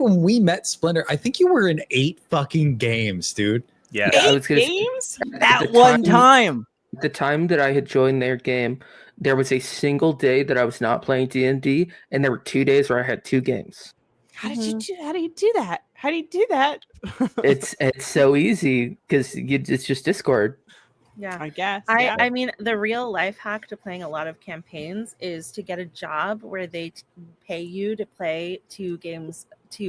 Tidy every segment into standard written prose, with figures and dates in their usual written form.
when we met Splinter, I think you were in 8 fucking games, dude. Yeah. I 8 was gonna games? At one time. The time that I had joined their game, there was a single day that I was not playing D&D, and there were 2 days where I had 2 games. How do you do that? How do you do that? It's so easy because it's just Discord. Yeah, I guess. I mean, the real life hack to playing a lot of campaigns is to get a job where they pay you to play 2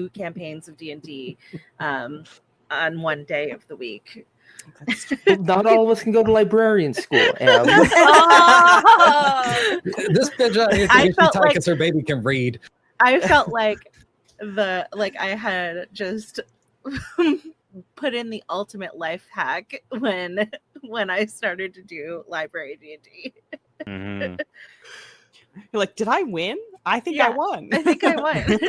campaigns of D&D on one day of the week. Not all of us can go to librarian school. This bitch I felt like because her baby can read. I felt like I had just put in the ultimate life hack when I started to do library D&D. Mm-hmm. You're like, did I win? I think I won. I think I won.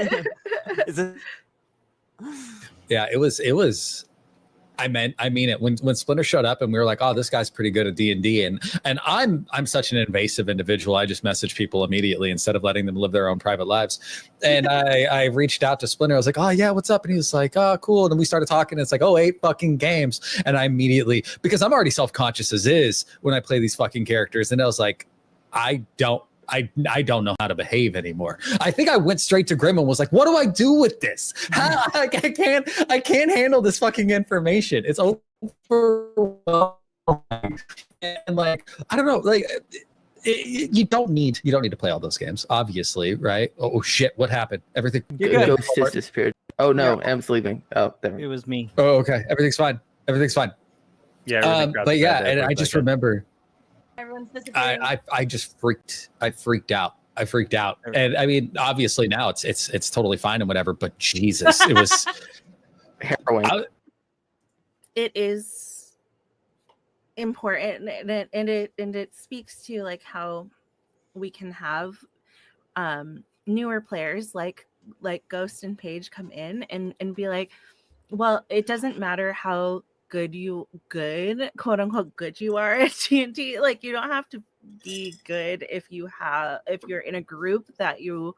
Yeah, it was. I mean it. When Splinter showed up and we were like, oh, this guy's pretty good at D&D, and I'm such an invasive individual. I just message people immediately instead of letting them live their own private lives. And I reached out to Splinter. I was like, oh yeah, what's up? And he was like, oh cool. And then we started talking. And it's like, oh, 8 fucking games. And I immediately, because I'm already self-conscious as is when I play these fucking characters, and I was like, I don't know how to behave anymore. I think I went straight to Grim and was like, what do I do with this? I can't handle this fucking information. It's overwhelming. And like, I don't know, like you don't need to play all those games, obviously, right? Oh shit, what happened? Everything Ghost has disappeared. Oh no, M's leaving. Oh, there. It was me. Oh, okay. Everything's fine. Yeah. But yeah, and I just remember Everyone's disappearing. I just freaked out. And I mean, obviously now it's totally fine and whatever, but Jesus, it was harrowing. It is important, and it speaks to like how we can have newer players like Ghost and Paige come in and be like, well, it doesn't matter how quote unquote good you are at D&D. Like, you don't have to be good if you're in a group that you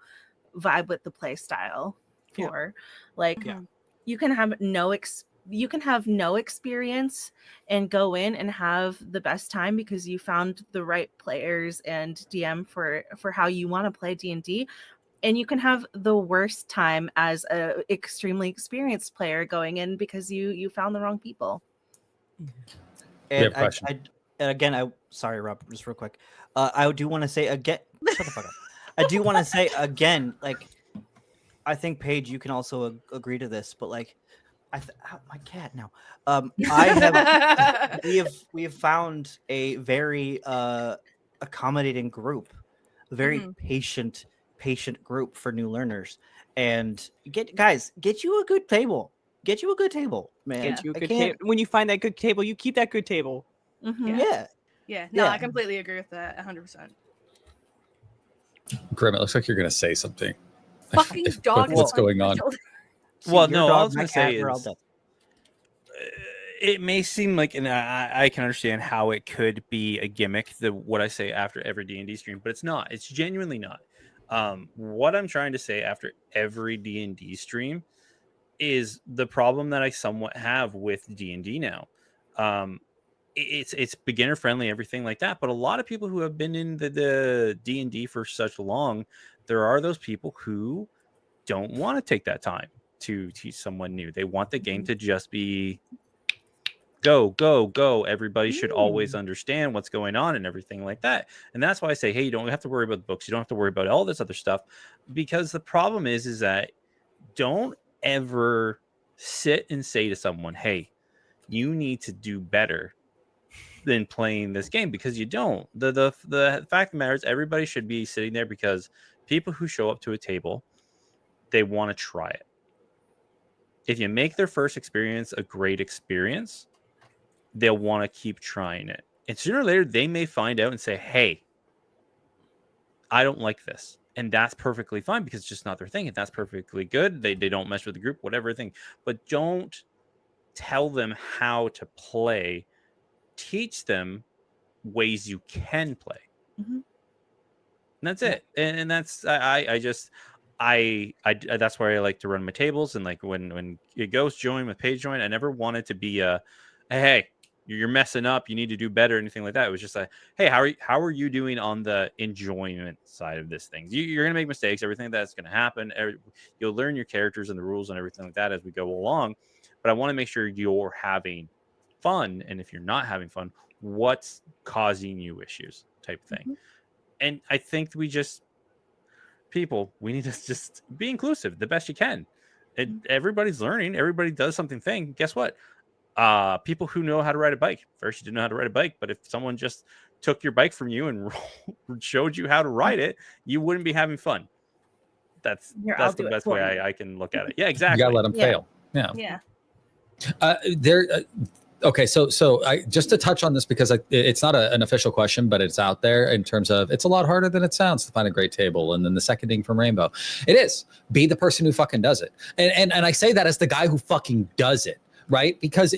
vibe with the play style for. You can have no experience and go in and have the best time because you found the right players and DM for how you want to play D&D. And you can have the worst time as a extremely experienced player going in because you found the wrong people. And sorry, Rob, just real quick. I do want to say again, shut the fuck up. I do want to say again, like, I think Paige, you can also agree to this, but like, my cat now. We have found a very accommodating group, a very patient group for new learners, and get you a good table. Get you a good table, man. Get you a good table. When you find that good table, you keep that good table. Mm-hmm. Yeah. No, I completely agree with that. 100%. Grim, it looks like you're gonna say something. Fucking dog. What's going on? Well, no, all I was gonna say is it may seem like, and I can understand how it could be a gimmick, what I say after every D&D stream, but it's not. It's genuinely not. What I'm trying to say after every D&D stream is the problem that I somewhat have with D&D now. It's beginner friendly, everything like that, but a lot of people who have been in the D&D for such long, there are those people who don't want to take that time to teach someone new. They want the game to just be go. Everybody should always understand what's going on and everything like that. And that's why I say, hey, you don't have to worry about the books. You don't have to worry about all this other stuff, because the problem is that don't ever sit and say to someone, hey, you need to do better than playing this game, because you don't. The fact of the matter is everybody should be sitting there because people who show up to a table, they want to try it. If you make their first experience a great experience, they'll want to keep trying it. And sooner or later, they may find out and say, hey, I don't like this. And that's perfectly fine, because it's just not their thing. And that's perfectly good. They don't mess with the group, whatever thing. But don't tell them how to play. Teach them ways you can play. Mm-hmm. And that's it. And that's, I just, that's where I like to run my tables. And like when it goes join with page join, I never wanted to be a, hey, you're messing up, you need to do better, anything like that. It was just like, hey, how are you doing on the enjoyment side of this thing? You're gonna make mistakes, everything that's gonna happen. You'll learn your characters and the rules and everything like that as we go along. But I want to make sure you're having fun, and if you're not having fun, what's causing you issues, type thing. Mm-hmm. And I think we need to just be inclusive the best you can. Everybody's learning, everybody does something. Guess what? People who know how to ride a bike. First, you didn't know how to ride a bike, but if someone just took your bike from you and showed you how to ride it, you wouldn't be having fun. That's the best way I can look at it. Yeah, exactly. You gotta let them fail. Yeah. Okay, so I just to touch on this, because it's not an official question, but it's out there in terms of it's a lot harder than it sounds to find a great table. And then the second thing from Rainbow, it is be the person who fucking does it. And I say that as the guy who fucking does it, right? Because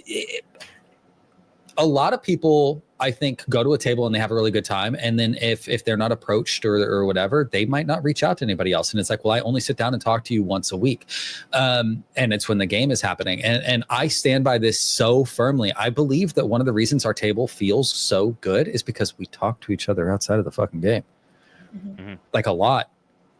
a lot of people, I think, go to a table and they have a really good time, and then if they're not approached or whatever, they might not reach out to anybody else. And it's like, well, I only sit down and talk to you once a week, and it's when the game is happening. And I stand by this so firmly. I believe that one of the reasons our table feels so good is because we talk to each other outside of the fucking game, like a lot,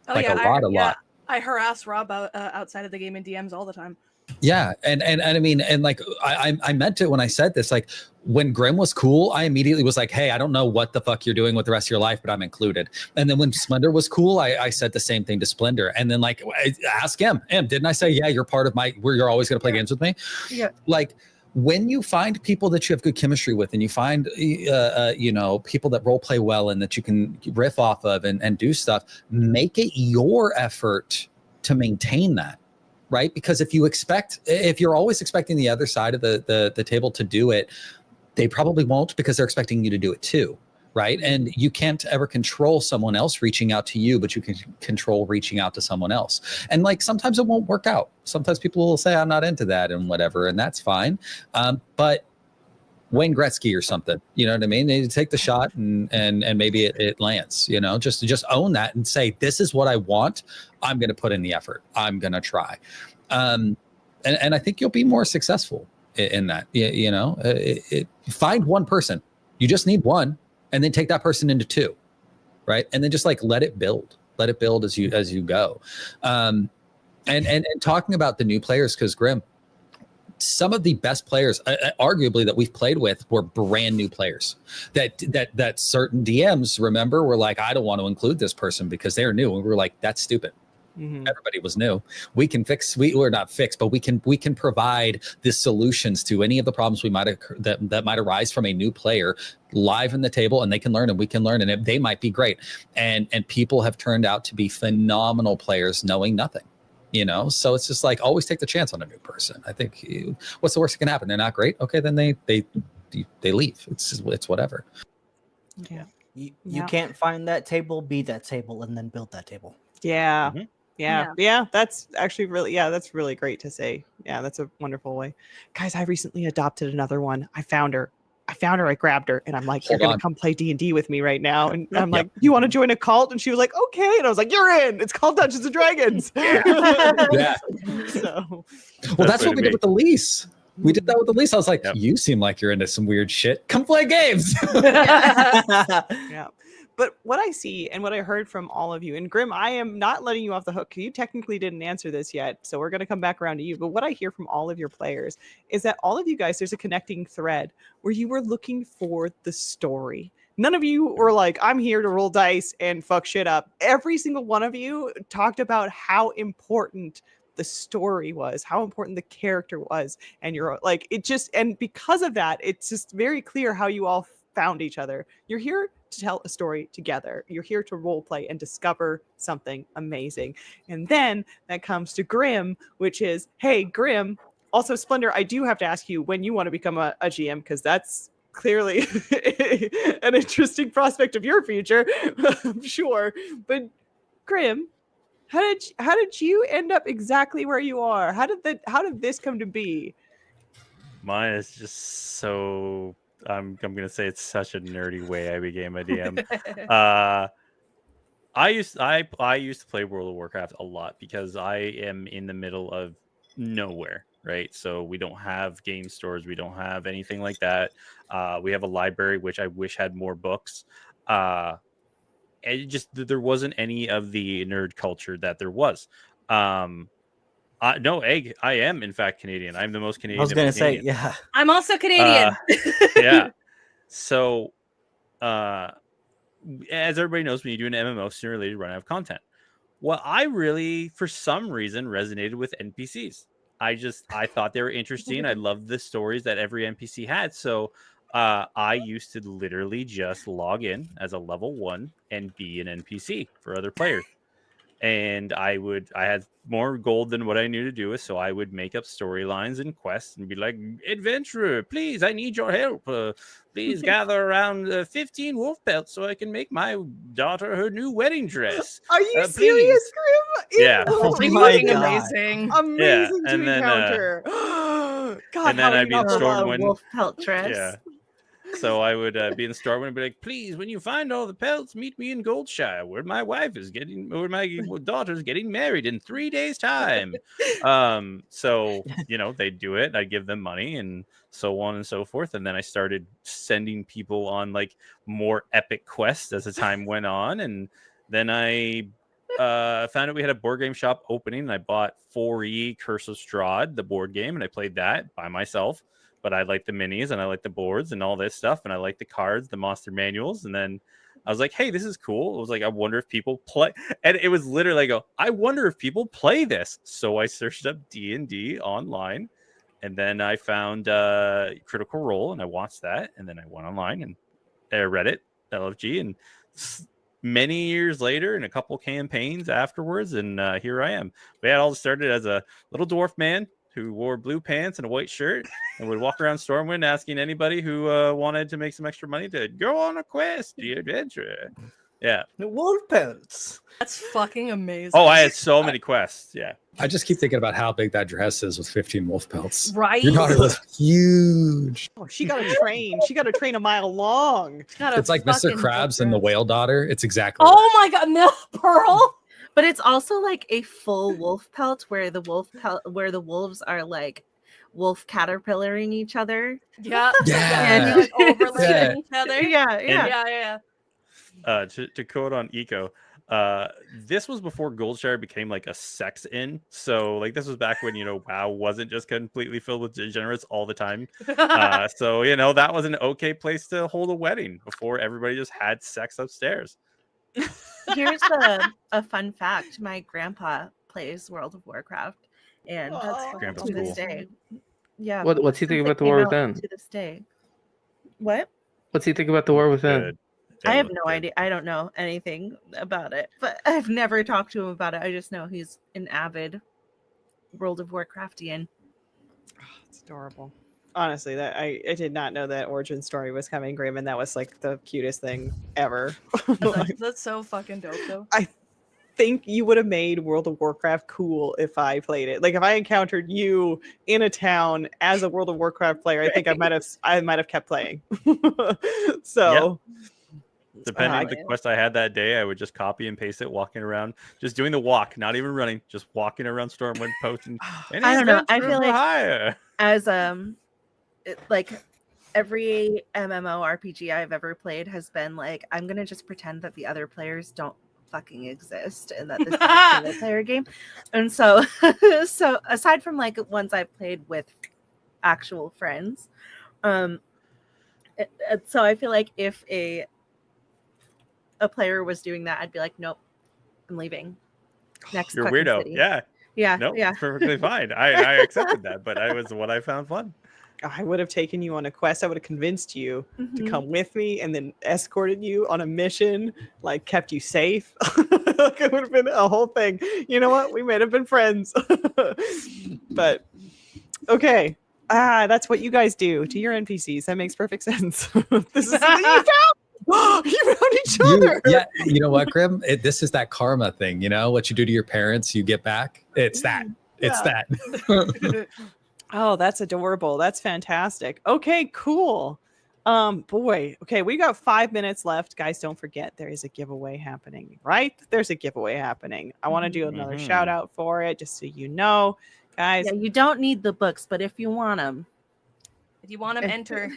Oh, like yeah, a lot. I harass Rob outside of the game in DMs all the time. Yeah. And I mean, and like, I meant it when I said this, like when Grim was cool, I immediately was like, hey, I don't know what the fuck you're doing with the rest of your life, but I'm included. And then when Splendor was cool, I said the same thing to Splendor. And then like, ask him, didn't I say, yeah, you're part of where you're always going to play games with me? Yeah. Like when you find people that you have good chemistry with, and you find, people that role play well and that you can riff off of and do stuff, make it your effort to maintain that. Right? Because if you're always expecting the other side of the table to do it, they probably won't, because they're expecting you to do it too. Right? And you can't ever control someone else reaching out to you, but you can control reaching out to someone else. And like, sometimes it won't work out. Sometimes people will say, I'm not into that and whatever, and that's fine. But Wayne Gretzky or something, you know what I mean? They take the shot and maybe it lands, just own that and say, this is what I want. I'm going to put in the effort. I'm going to try. And I think you'll be more successful in that, find one person. You just need one, and then take that person into two. Right. And then just like, let it build as you go. And talking about the new players, because Grim, some of the best players, arguably, that we've played with were brand new players that certain DMs, remember, were like, I don't want to include this person because they're new. And we were like, that's stupid. Everybody was new. We can we're not fix, but we can provide the solutions to any of the problems that might arise from a new player live in the table, and they can learn and we can learn, and they might be great. And people have turned out to be phenomenal players knowing nothing. So it's just like, always take the chance on a new person. I think what's the worst that can happen? They're not great. Okay, then they leave. It's whatever. Yeah. You can't find that table, be that table, and then build that table. Yeah. Yeah. That's actually that's really great to say. Yeah, that's a wonderful way. Guys, I recently adopted another one. I found her. I grabbed her, and I'm like, you're going to come play D&D with me right now. And I'm like, you want to join a cult? And she was like, okay. And I was like, you're in. It's called Dungeons and Dragons. Yeah. So, that's what we did with the lease. We did that with the lease. I was like, you seem like you're into some weird shit. Come play games. Yeah. But what I see and what I heard from all of you, and Grim, I am not letting you off the hook. You technically didn't answer this yet, so we're going to come back around to you. But what I hear from all of your players is that all of you guys, there's a connecting thread where you were looking for the story. None of you were like, I'm here to roll dice and fuck shit up. Every single one of you talked about how important the story was, how important the character was. And you're like, and because of that, it's just very clear how you all found each other. You're here to tell a story together. You're here to role play and discover something amazing. And then that comes to Grim, which is, hey, Grim, also Splendor, I do have to ask you when you want to become a GM, because that's clearly an interesting prospect of your future, I'm sure. But Grim, how did you end up exactly where you are? How did this come to be? Mine is just so I'm gonna say it's such a nerdy way I became a DM. I used to play World of Warcraft a lot because I am in the middle of nowhere, right? So we don't have game stores, we don't have anything like that. We have a library which I wish had more books. And there wasn't any of the nerd culture that there was. No, Egg. I am in fact Canadian. I'm the most Canadian. I was gonna say, yeah. I'm also Canadian. Yeah. So, as everybody knows, when you do an MMO, sooner or later you run out of content. Well, I really, for some reason, resonated with NPCs. I thought they were interesting. I loved the stories that every NPC had. So I used to literally just log in as a level 1 and be an NPC for other players. And I had more gold than what I knew to do with, so I would make up storylines and quests and be like, adventurer, please, I need your help. Please gather around 15 wolf pelts so I can make my daughter her new wedding dress. Are you serious, Grim? Yeah. Oh my God. Amazing. Amazing Yeah, to and then, encounter. God, and then how I'd be in Stormwind. Wolf pelt dress. Yeah. So I would be in Stormwind and be like, please, when you find all the pelts, meet me in Goldshire, where my daughter's getting married in 3 days' time. So, they'd do it. I'd give them money and so on and so forth. And then I started sending people on like more epic quests as the time went on. And then I found out we had a board game shop opening. And I bought 4E Curse of Strahd, the board game, and I played that by myself. But I like the minis and I like the boards and all this stuff. And I like the cards, the monster manuals. And then I was like, hey, this is cool. It was like, I wonder if people play. And it was literally, I wonder if people play this. So I searched up D&D online. And then I found Critical Role and I watched that. And then I went online and I read it, LFG. And many years later and a couple campaigns afterwards. And here I am. We had all started as a little dwarf man who wore blue pants and a white shirt and would walk around Stormwind asking anybody who wanted to make some extra money to go on a quest, the adventure. Yeah. The wolf pelts. That's fucking amazing. Oh, I had so many quests. Yeah. I just keep thinking about how big that dress is with 15 wolf pelts. Right? Your daughter was huge. Oh, she got to train. She got to train a mile long. It's like Mr. Krabs and the whale daughter. It's exactly Oh my God, no, Pearl. But it's also like a full wolf pelt where the wolves are like wolf caterpillaring each other. Yeah. Yeah. And like overlaying each other. Yeah. To quote on Eco, this was before Goldshire became like a sex inn. So like this was back when WoW wasn't just completely filled with degenerates all the time. So that was an okay place to hold a wedding before everybody just had sex upstairs. Here's a fun fact. My grandpa plays World of Warcraft, and Grandpa's to this cool. day, yeah. What's he think since about it the came War out Within? To this day, what? What's he think about the War Within? Good. I have no idea. I don't know anything about it, but I've never talked to him about it. I just know he's an avid World of Warcraftian. It's adorable. Honestly, that I did not know that origin story was coming, Grim, and that was like the cutest thing ever. That's so fucking dope, though. I think you would have made World of Warcraft cool if I played it. Like if I encountered you in a town as a World of Warcraft player, I think I might have kept playing. So depending on the quest I had that day, I would just copy and paste it, walking around, just doing the walk, not even running, just walking around Stormwind, posting. I don't know. I feel like higher. As like every MMORPG I've ever played has been like, I'm gonna just pretend that the other players don't fucking exist and that this is a single player game. And so so aside from like ones I've played with actual friends, so I feel like if a player was doing that, I'd be like, nope, I'm leaving. Next You're a fucking weirdo. city. Yeah. No, Perfectly fine. I accepted that, but I was what I found fun. I would have taken you on a quest. I would have convinced you to come with me and then escorted you on a mission, like kept you safe. Like it would have been a whole thing. You know what? We might have been friends. But okay. That's what you guys do to your NPCs. That makes perfect sense. This is something you found. You found each other. You know what, Grim? This is that karma thing. What you do to your parents, you get back. It's that. It's that. Oh, that's adorable. That's fantastic. Okay, cool. Boy. Okay, we got 5 minutes left. Guys, don't forget there is a giveaway happening, right? There's a giveaway happening. I want to do another shout out for it, just so you know, guys. Yeah, you don't need the books, but if you want them, If you want them, enter.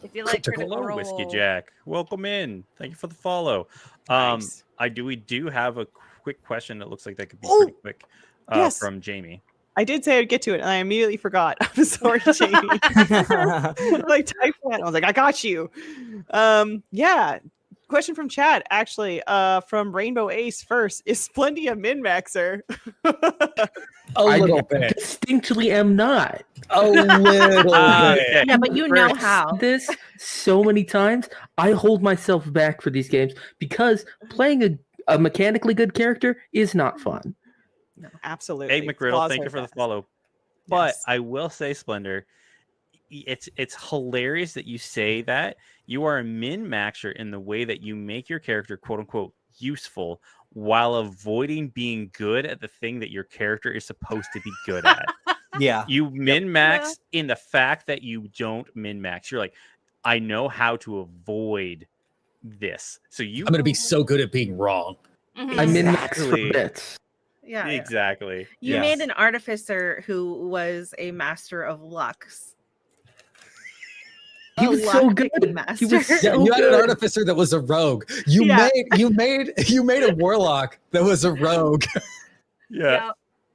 If you like Critical Hello, Role. Whiskey Jack. Welcome in. Thank you for the follow. Nice. We do have a quick question that looks like that could be Oh, pretty quick yes. from Jamie. I did say I'd get to it, and I immediately forgot. I'm sorry, Jamie. Like type that. I was like, I got you. Yeah. Question from Chad, actually, from Rainbow Ace first. Is Splendy a min-maxer? A little bit. Distinctly am not. A little bit. yeah, but you know how. This so many times, I hold myself back for these games because playing a mechanically good character is not fun. No, absolutely. Egg McGriddle, Flaws thank are you for the best. follow. But Yes. I will say, Splendor, it's hilarious that you say that. You are a min-maxer in the way that you make your character quote unquote useful while avoiding being good at the thing that your character is supposed to be good at. Yeah. You min-max in the fact that you don't min-max. You're like, I know how to avoid this. So I'm going to be so good at being wrong. I min-max for Exactly. bits. Yeah. Exactly. You Yes. made an artificer who was a master of lux. He A was so luck good. picking He was master. Yeah, so you had an good. artificer that was a rogue. You made a warlock that was a rogue. Yeah.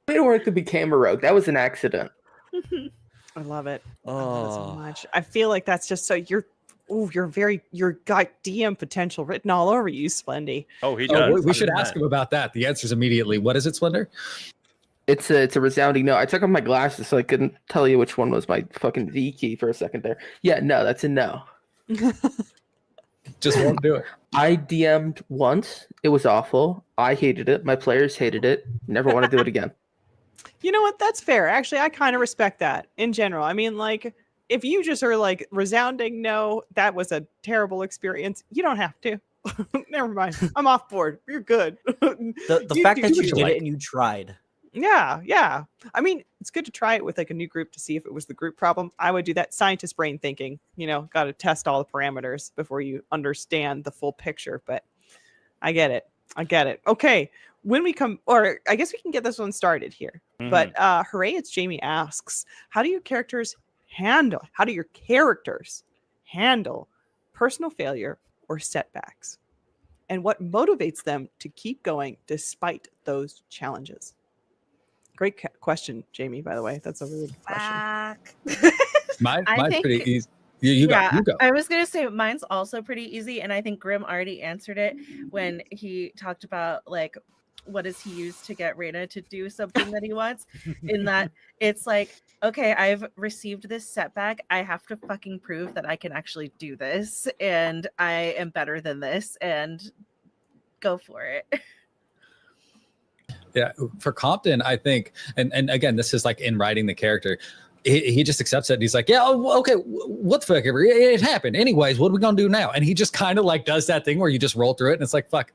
It worked to became a rogue. That was an accident. I love it. I love it so Oh. much. I feel like that's just so you're got DM potential written all over you, Splendy. Oh, he Oh, does. we should 100%. ask him about that. The answer's immediately. What is it, Splendor? It's a resounding no. I took off my glasses so I couldn't tell you which one was my fucking V key for a second there. Yeah, no, that's a no. Just won't do it. I DM'd once. It was awful. I hated it. My players hated it. Never want to do it again. You know what? That's fair. Actually, I kind of respect that in general. I mean, like, if you just are like resounding no, that was a terrible experience, you don't have to. Never mind. I'm off board. You're good. The fact that do you what did like. it and you tried. Yeah. I mean, it's good to try it with like a new group to see if it was the group problem. I would do that scientist brain thinking, got to test all the parameters before you understand the full picture. But I get it. Okay. When we come, or I guess we can get this one started here. Mhm. But Hooray, it's Jamie asks, how do your characters handle personal failure or setbacks? And what motivates them to keep going despite those challenges? Great question, Jamie, by the way. That's a really good question. Mine's think- pretty easy. You go. I was gonna say mine's also pretty easy, and I think Grim already answered it when he talked about like what does he use to get Reyna to do something that he wants. In that it's like, okay, I've received this setback. I have to fucking prove that I can actually do this, and I am better than this, and go for it. Yeah, for Compton, I think, and again, this is like in writing the character. He just accepts it. And he's like, yeah, okay, what the fuck? It happened. Anyways, what are we gonna do now? And he just kind of like does that thing where you just roll through it, and it's like, fuck,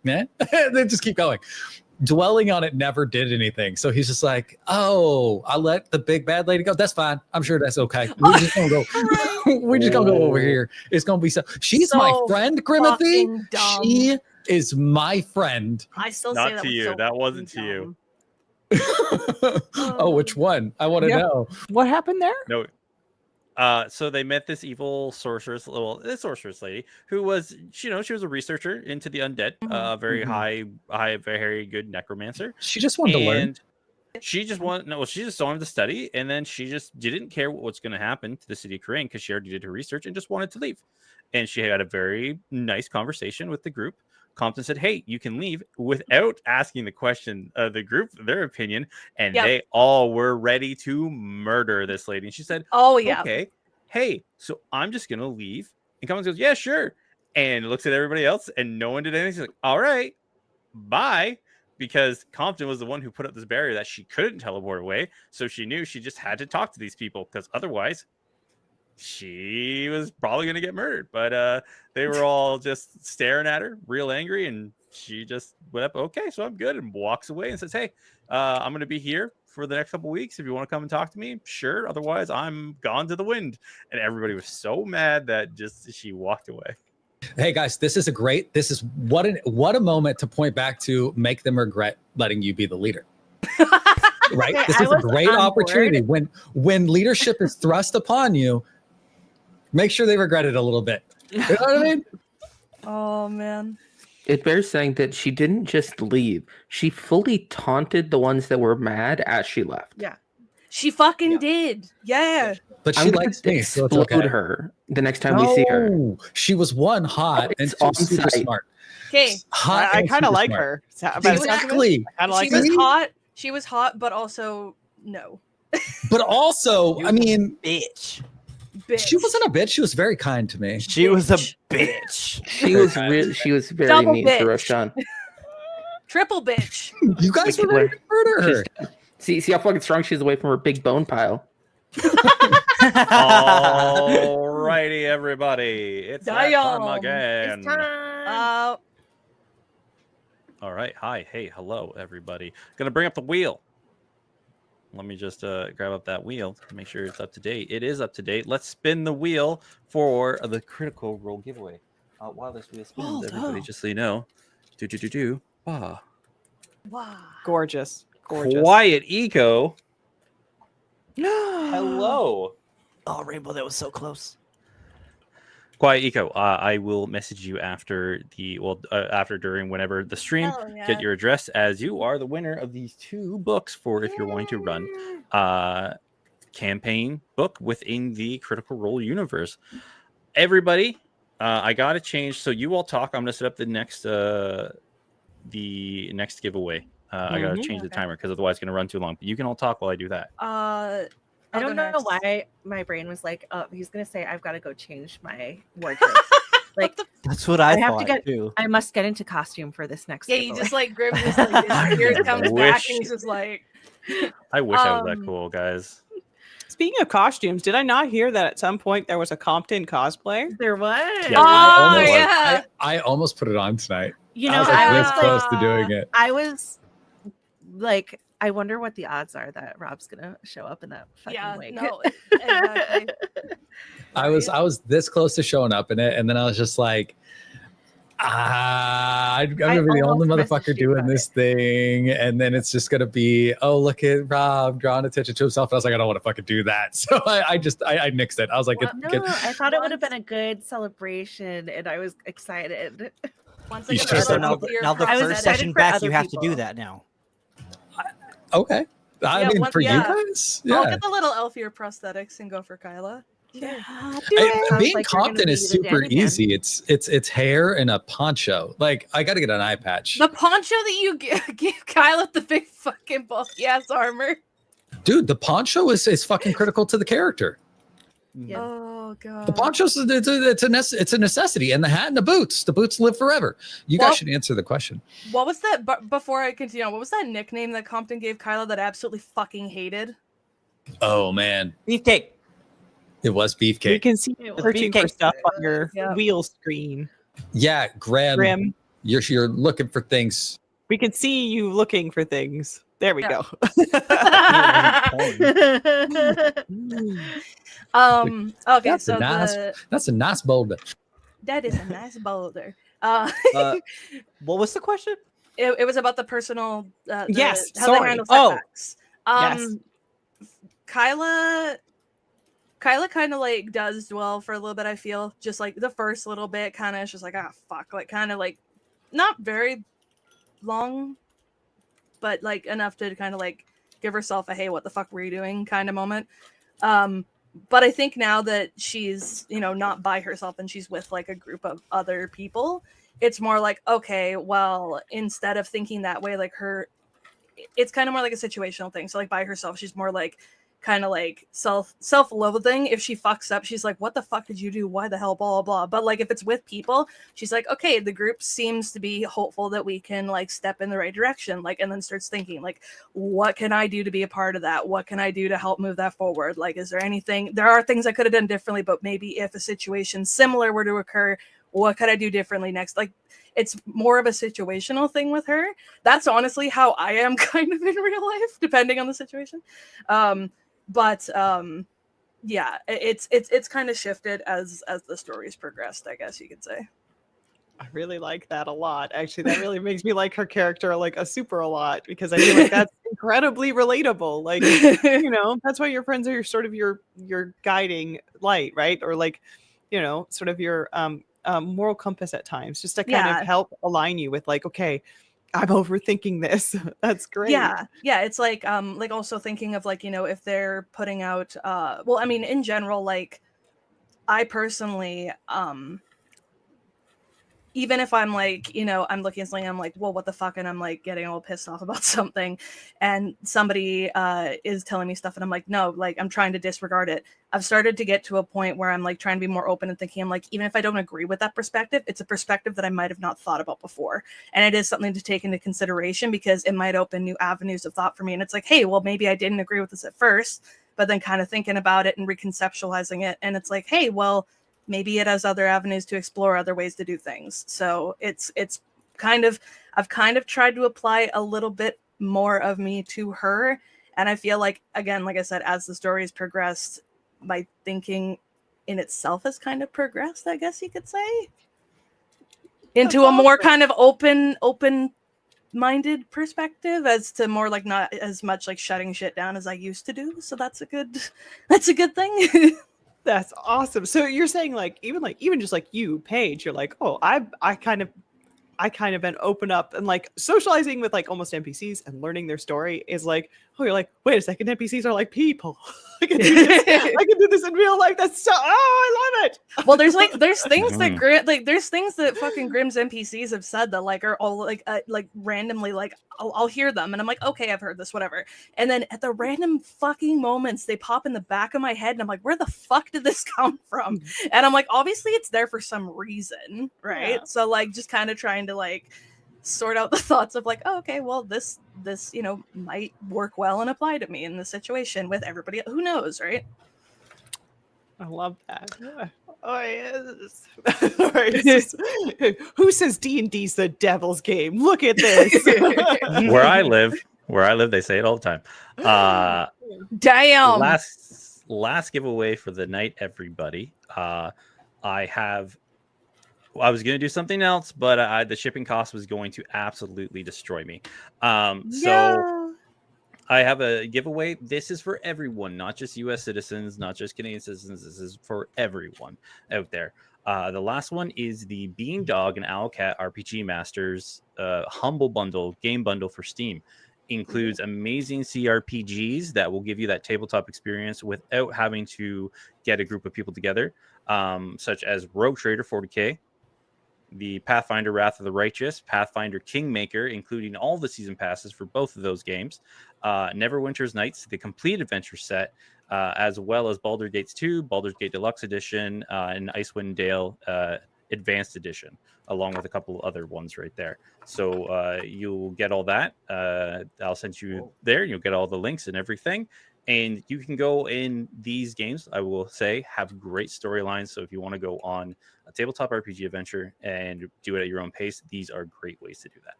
man, they just keep going. Dwelling on it never did anything. So he's just like, oh, I'll let the big bad lady go. That's fine. I'm sure that's okay. We're just gonna go. We're just gonna go over here. It's gonna be so. She's my So friend, Grimothy. fucking dumb. She is my friend. I still Not say that to was you. so That wasn't fucking to you. dumb. Oh, which one? I want to Yeah. know. What happened there? No. So they met this evil sorceress, this sorceress lady who was, she was a researcher into the undead, very high, very good necromancer. She just wanted to learn. And she just she just wanted to study, and then she just didn't care what's going to happen to the city of Korean because she already did her research and just wanted to leave. And she had a very nice conversation with the group. Compton said, hey, you can leave, without asking the question of the group, their opinion. And they all were ready to murder this lady. And she said, Oh yeah. okay, hey, so I'm just going to leave. And Compton goes, yeah, sure. And looks at everybody else, and no one did anything. She's like, all right, bye. Because Compton was the one who put up this barrier that she couldn't teleport away. So she knew she just had to talk to these people, because otherwise she was probably going to get murdered. But they were all just staring at her, real angry. And she just went up, okay, so I'm good. And walks away and says, hey, I'm going to be here for the next couple weeks. If you want to come and talk to me, sure. Otherwise, I'm gone to the wind. And everybody was so mad that just she walked away. Hey guys, this is what a moment to point back to, make them regret letting you be the leader. Right? Okay, This I is a was great on opportunity. When leadership is thrust upon you, make sure they regret it a little bit. You know what I mean? Oh man. It bears saying that she didn't just leave. She fully taunted the ones that were mad as she left. Yeah. She fucking Yeah. did. Yeah. But she I'm gonna likes me, so it's explode okay. her the next time we see her. No, she was one hot and It's two on super site. smart. Okay. Hot I and kind of super like smart. her. By the sound of it, Exactly. I kind of like She was her. hot. She was hot, but also no. But also, I mean, Bitch. Bitch. she wasn't a bitch. She was very kind to me. She was a bitch. She was very Double mean to bitch. Roshan. Triple bitch. You guys were ready to murder her. See how fucking strong she is away from her big bone pile. Alrighty, everybody. It's that time Damn. again. It's time. All right. Hi. Hey. Hello, everybody. Gonna bring up the wheel. Let me just grab up that wheel to make sure it's up to date. It is up to date. Let's spin the wheel for the Critical Role giveaway. While this wheel spins, everybody, just so you know, wow. Wow. Gorgeous. Gorgeous. Quiet Eco. Hello. Oh, Rainbow, that was so close. Quiet Eco. I will message you after during whenever the stream. Hell yeah. Get your address, as you are the winner of these 2 books for if you're wanting to run campaign book within the Critical Role universe. Everybody, I got to change. So you all talk. I'm gonna set up the next giveaway. I gotta change the timer because otherwise it's gonna run too long. But you can all talk while I do that. I don't know why my brain was like, oh, he's gonna say I've got to go change my wardrobe. Like That's what I have thought to get. too. I must get into costume for this next. Yeah, you giveaway. just like Grim just like disappears, comes back, and he's just like I wish I was that cool, guys. Speaking of costumes, did I not hear that at some point there was a Compton cosplay? There was. Yeah, I almost put it on tonight. You I know, was like I this was close like, to doing it. I was like, I wonder what the odds are that Rob's gonna show up in that fucking wig. no, exactly. I was this close to showing up in it, and then I was just like, I'm gonna be the only almost messaged motherfucker you doing about this thing, and then it's just gonna be, oh, look at Rob drawing attention to himself. And I was like, I don't want to fucking do that, so I nixed it. I was like, Well, no, I thought it would have been a good celebration, and I was excited. Once You get should- the So other now, healthier now the I was first excited session for back, other you have to do people. that now. okay. I Yeah, mean, once- for yeah. you guys, I'll yeah. get the little elfier prosthetics and go for Kyla. Yeah, Being like you're gonna Compton is be the super Dan again. easy. It's hair and a poncho. Like, I got to get an eye patch. The poncho that you give Kyla, the big fucking bulky ass armor. Dude, the poncho is fucking critical to the character. Yeah. Oh god. The poncho's it's a necessity, and the hat and the boots. The boots live forever. You Well- guys should answer the question. What was that? But before I continue on, what was that nickname that Compton gave Kyla that I absolutely fucking hated? Oh man, Beefcake. it was You beefcake. can see It was searching for beefcake. stuff on your Yeah. wheel screen. Yeah, Grim. You're looking for things. We can see you looking for things. There we Yeah. go. Okay, That's so a nice. That's a nice boulder. that is a nice boulder. What was the question? It was about the personal Yes, how sorry. they handle Oh. setbacks. Yes. Kyla kind of like does dwell for a little bit. I feel just like the first little bit kind of just like fuck, like kind of like not very long, but like enough to kind of like give herself a hey, what the fuck were you doing kind of moment. But I think now that she's, not by herself and she's with like a group of other people, it's more like, okay, well, instead of thinking that way, like it's kind of more like a situational thing. So like by herself, she's more like kind of like self-loathing. If she fucks up, she's like, what the fuck did you do? Why the hell? Blah, blah, blah. But like if it's with people, she's like, okay, the group seems to be hopeful that we can like step in the right direction. Like, and then starts thinking like, what can I do to be a part of that? What can I do to help move that forward? Like, is there anything? There are things I could have done differently, but maybe if a situation similar were to occur, what could I do differently next? Like, it's more of a situational thing with her. That's honestly how I am kind of in real life, depending on the situation. Yeah, it's kind of shifted as the stories progressed, I guess you could say. I really like that a lot. Actually, that really makes me like her character like a super a lot, because I feel like that's incredibly relatable. Like, you know, that's why your friends are sort of your guiding light, right? Or like, you know, sort of your moral compass at times, just to kind of help align you with like, okay, I'm overthinking this. That's great. Yeah. It's like also thinking of like, you know, if they're putting out well, I mean, in general, like I personally even if I'm like, you know, I'm looking at something, I'm like, well, what the fuck? And I'm like getting all pissed off about something. And somebody is telling me stuff and I'm like, no, like I'm trying to disregard it. I've started to get to a point where I'm like trying to be more open and thinking, I'm like, even if I don't agree with that perspective, it's a perspective that I might have not thought about before. And it is something to take into consideration because it might open new avenues of thought for me. And it's like, hey, well, maybe I didn't agree with this at first, but then kind of thinking about it and reconceptualizing it. And it's like, hey, well, maybe it has other avenues to explore, other ways to do things. So it's kind of, I've kind of tried to apply a little bit more of me to her. And I feel like, again, like I said, as the story has progressed, my thinking in itself has kind of progressed, I guess you could say, into a more kind of open-minded perspective, as to more like not as much like shutting shit down as I used to do. So that's a good thing. That's awesome. So you're saying even just like you, Paige, you're like, oh, I kind of been open up and like socializing with like almost NPCs and learning their story is like, oh, you're like, wait a second, NPCs are like people. I can do this in real life. That's so, I love it. Well, there's things that there's things that fucking Grimm's NPCs have said that like are all like randomly, like I'll hear them and I'm like, okay, I've heard this, whatever. And then at the random fucking moments they pop in the back of my head and I'm like, where the fuck did this come from? And I'm like, obviously it's there for some reason, right? Yeah. So like just kind of trying to like sort out the thoughts of like, oh, okay, well this you know might work well and apply to me in this situation with everybody. Who knows, right? I love that. Oh yes. All right, who says D&D's the devil's game? Look at this. Where I live, they say it all the time. Damn. Last giveaway for the night, everybody. I was going to do something else, but the shipping cost was going to absolutely destroy me. So I have a giveaway. This is for everyone, not just U.S. citizens, not just Canadian citizens. This is for everyone out there. The last one is the Bean Dog and Owlcat RPG Masters Humble Bundle, game bundle for Steam. Includes amazing CRPGs that will give you that tabletop experience without having to get a group of people together, such as Rogue Trader 40K, the Pathfinder Wrath of the Righteous, Pathfinder Kingmaker, including all the season passes for both of those games, Neverwinter's Nights, the complete adventure set, as well as Baldur Gates 2, Baldur's Gate Deluxe Edition, and Icewind Dale Advanced Edition, along with a couple other ones right there. So you'll get all that. I'll send you there. You'll get all the links and everything. And you can go in these games, I will say, have great storylines. So if you want to go on a tabletop RPG adventure and do it at your own pace, these are great ways to do that.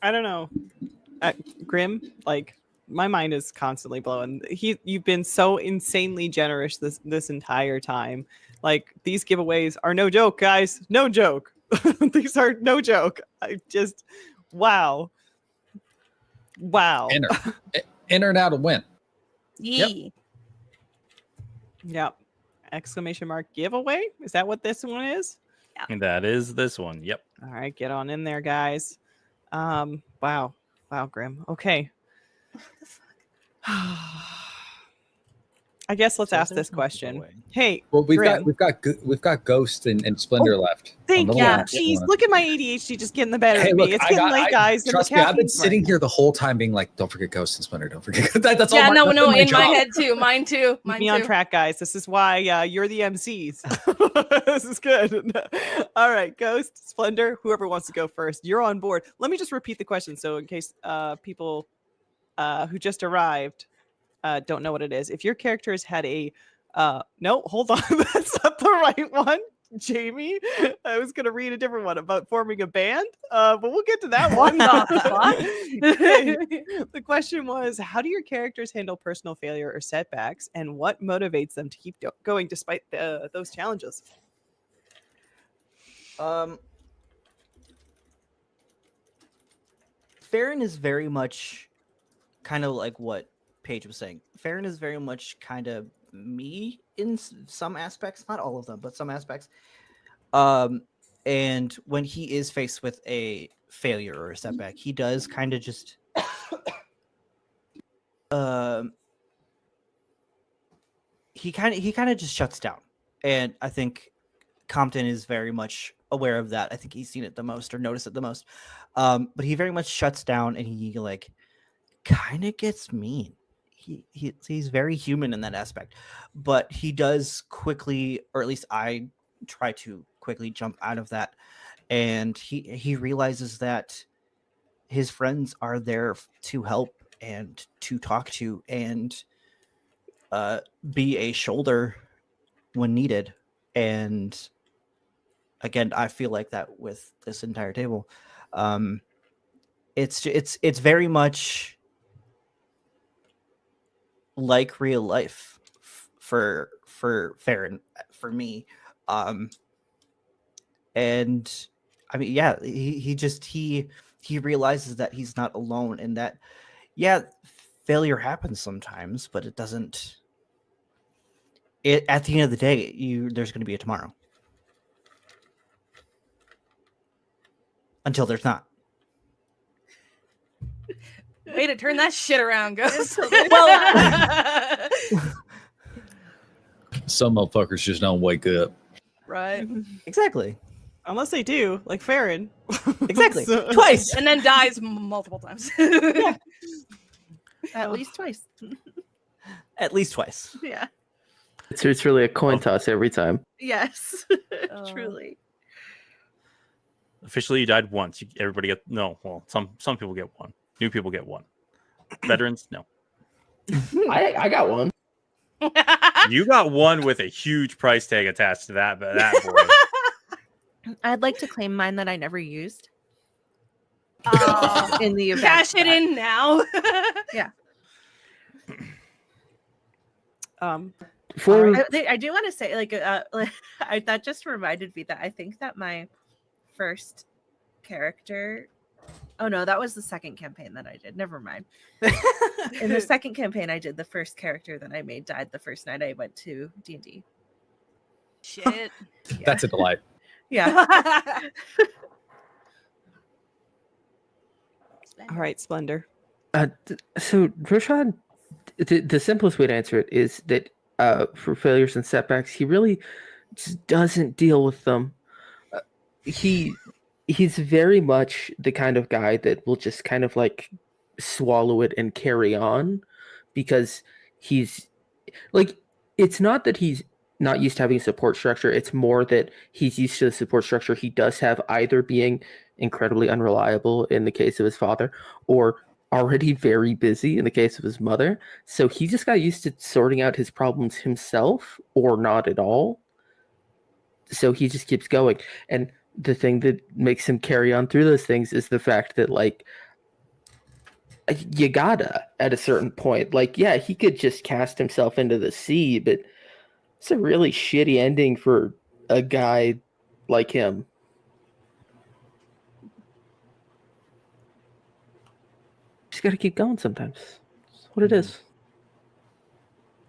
I don't know. Grim, like, my mind is constantly blowing. You've been so insanely generous this entire time. Like, these giveaways are no joke, guys. No joke. These are no joke. I just, wow. Enter now to win. Yep. Exclamation mark giveaway. Is that what this one is? Yeah. And that is this one. Yep. All right, get on in there, guys. Wow, Grim. Okay. I guess let's ask this question. Hey, well, we've got Ghost and Splendor left. Thank you. Jeez, look at my ADHD just getting the better of me. It's getting late, guys. Trust me, I've been sitting here the whole time being like, "Don't forget Ghost and Splendor. Don't forget." That's all. Yeah, no, in my head too. Mine too. Keep me on track, guys. This is why you're the MCs. This is good. All right, Ghost, Splendor, whoever wants to go first, you're on board. Let me just repeat the question, so in case people who just arrived don't know what it is. If your character has had a no, hold on, that's not the right one. Jamie. I was going to read a different one about forming a band, but we'll get to that What one. the fuck? The question was, how do your characters handle personal failure or setbacks, and what motivates them to keep going despite those challenges? Farron is very much kind of like what Paige was saying. Farron is very much kind of me in some aspects, not all of them, but some aspects. And when he is faced with a failure or a setback, he does kind of just he kind of just shuts down. And I think Compton is very much aware of that. I think he's seen it the most or noticed it the most. But he very much shuts down, and he like kind of gets mean. He's very human in that aspect, but he does quickly, or at least I try to quickly jump out of that. And he realizes that his friends are there to help and to talk to and be a shoulder when needed. And again, I feel like that with this entire table. It's very much like real life for Farron, for me. And I mean, yeah, he realizes that he's not alone, and that, yeah, failure happens sometimes, but it doesn't. At the end of the day, there's going to be a tomorrow. Until there's not. Way to turn that shit around, Ghost. Some motherfuckers just don't wake up. Right. Exactly. Unless they do, like Farron. Exactly. Twice. And then dies multiple times. Yeah. At least twice. At least twice. Yeah. It's really a coin toss every time. Yes. Truly. Officially, you died once. Everybody get no. Well, some people get one. New people get one. Veterans, no. I got one. You got one with a huge price tag attached to that. But that boy. I'd like to claim mine that I never used. Oh, In the event. cash it in now. Yeah. I do want to say, like, that just reminded me that I think that my first character. Oh no, that was the second campaign that I did. Never mind. In the second campaign I did, the first character that I made died the first night I went to D&D. Shit. Yeah. That's a delight. Yeah. All right, Splendor. So Roshan, the simplest way to answer it is that for failures and setbacks, he really just doesn't deal with them. He's very much the kind of guy that will just kind of like swallow it and carry on, because he's like, it's not that he's not used to having a support structure. It's more that he's used to the support structure he does have, either being incredibly unreliable in the case of his father, or already very busy in the case of his mother. So he just got used to sorting out his problems himself, or not at all. So he just keeps going. And the thing that makes him carry on through those things is the fact that, like, you gotta, at a certain point, like, yeah, he could just cast himself into the sea, but it's a really shitty ending for a guy like him. Just gotta keep going sometimes. That's what it is.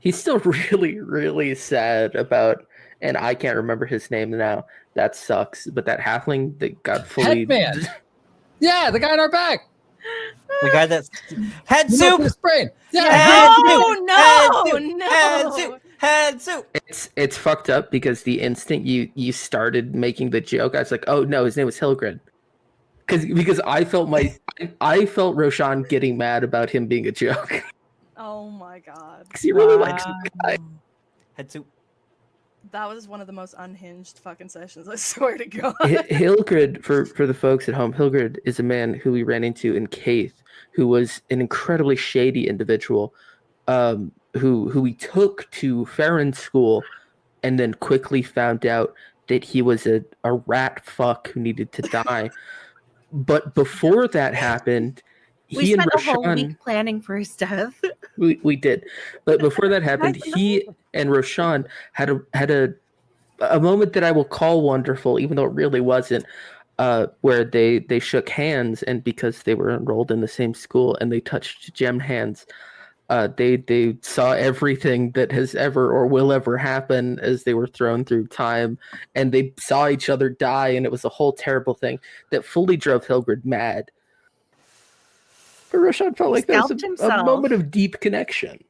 He's still really, really sad about, and I can't remember his name now. That sucks. But that halfling that got fully... Headman! Yeah, the guy in our back! The guy that's... Head You know, soup! for his brain. Yeah, Head soup! It's fucked up, because the instant you started making the joke, I was like, oh no, his name was Hilgrid. Because I felt Roshan getting mad about him being a joke. Oh my god. Because he really likes the guy. Head soup. That was one of the most unhinged fucking sessions, I swear to God. Hilgrid, for the folks at home, Hilgrid is a man who we ran into in Caith, who was an incredibly shady individual, who we took to Farron School, and then quickly found out that he was a rat fuck who needed to die. But before that happened, We he and spent a whole Roshan, week planning for his death. we did. But before that happened, he and Roshan had a moment that I will call wonderful, even though it really wasn't, where they shook hands, and because they were enrolled in the same school and they touched gemmed hands, they saw everything that has ever or will ever happen as they were thrown through time, and they saw each other die, and it was a whole terrible thing that fully drove Hilgrid mad. But Roshan felt like that was a moment of deep connection.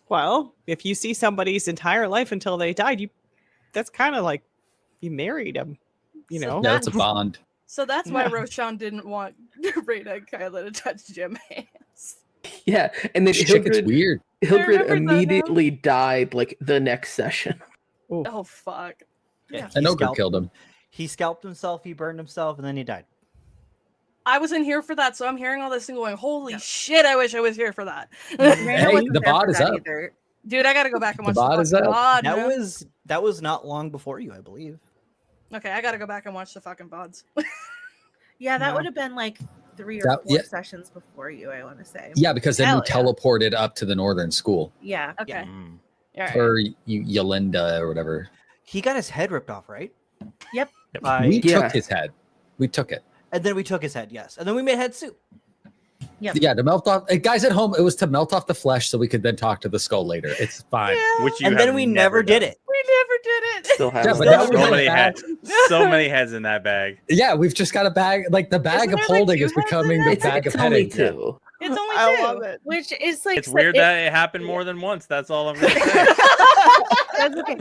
Well, if you see somebody's entire life until they died, that's kind of like you married them, you know? Yeah, it's a bond. So that's why Roshan didn't want Reyna and Kyla to touch gem hands. Yeah, and then It's weird. Hilgrid immediately died like the next session. Oh fuck! Yeah, And Ogre killed him. He scalped himself, he burned himself, and then he died. I wasn't here for that, so I'm hearing all this and going, "Holy shit! I wish I was here for that." Hey, the bot is up. Dude, I gotta go back and watch The bot is up. VOD, That man. was not long before you, I believe. Okay, I gotta go back and watch the fucking VODs. Yeah, that No. would have been like 3 or 4 sessions before you, I want to say. Yeah, because then Hell we teleported up to the northern school. Yeah. Okay. Mm. All right. Or Yolinda or whatever. He got his head ripped off, right? Yep. We took his head. We took it. And then we took his head, yes. And then we made head soup. Yep. Yeah, to melt off. Guys at home, it was to melt off the flesh so we could then talk to the skull later. It's fine. Yeah. Which you And then have we never did it. We never did it. Still have Yeah, but it. now we So have many a bag. heads. So many heads in that bag. Yeah, we've just got a bag. Like the bag Isn't of there, like, holding 2 is heads in becoming there? the bag It's of only petting. two. It's only I 2. love it. Which is like It's weird that it happened more than once. That's all I'm gonna say. That's okay.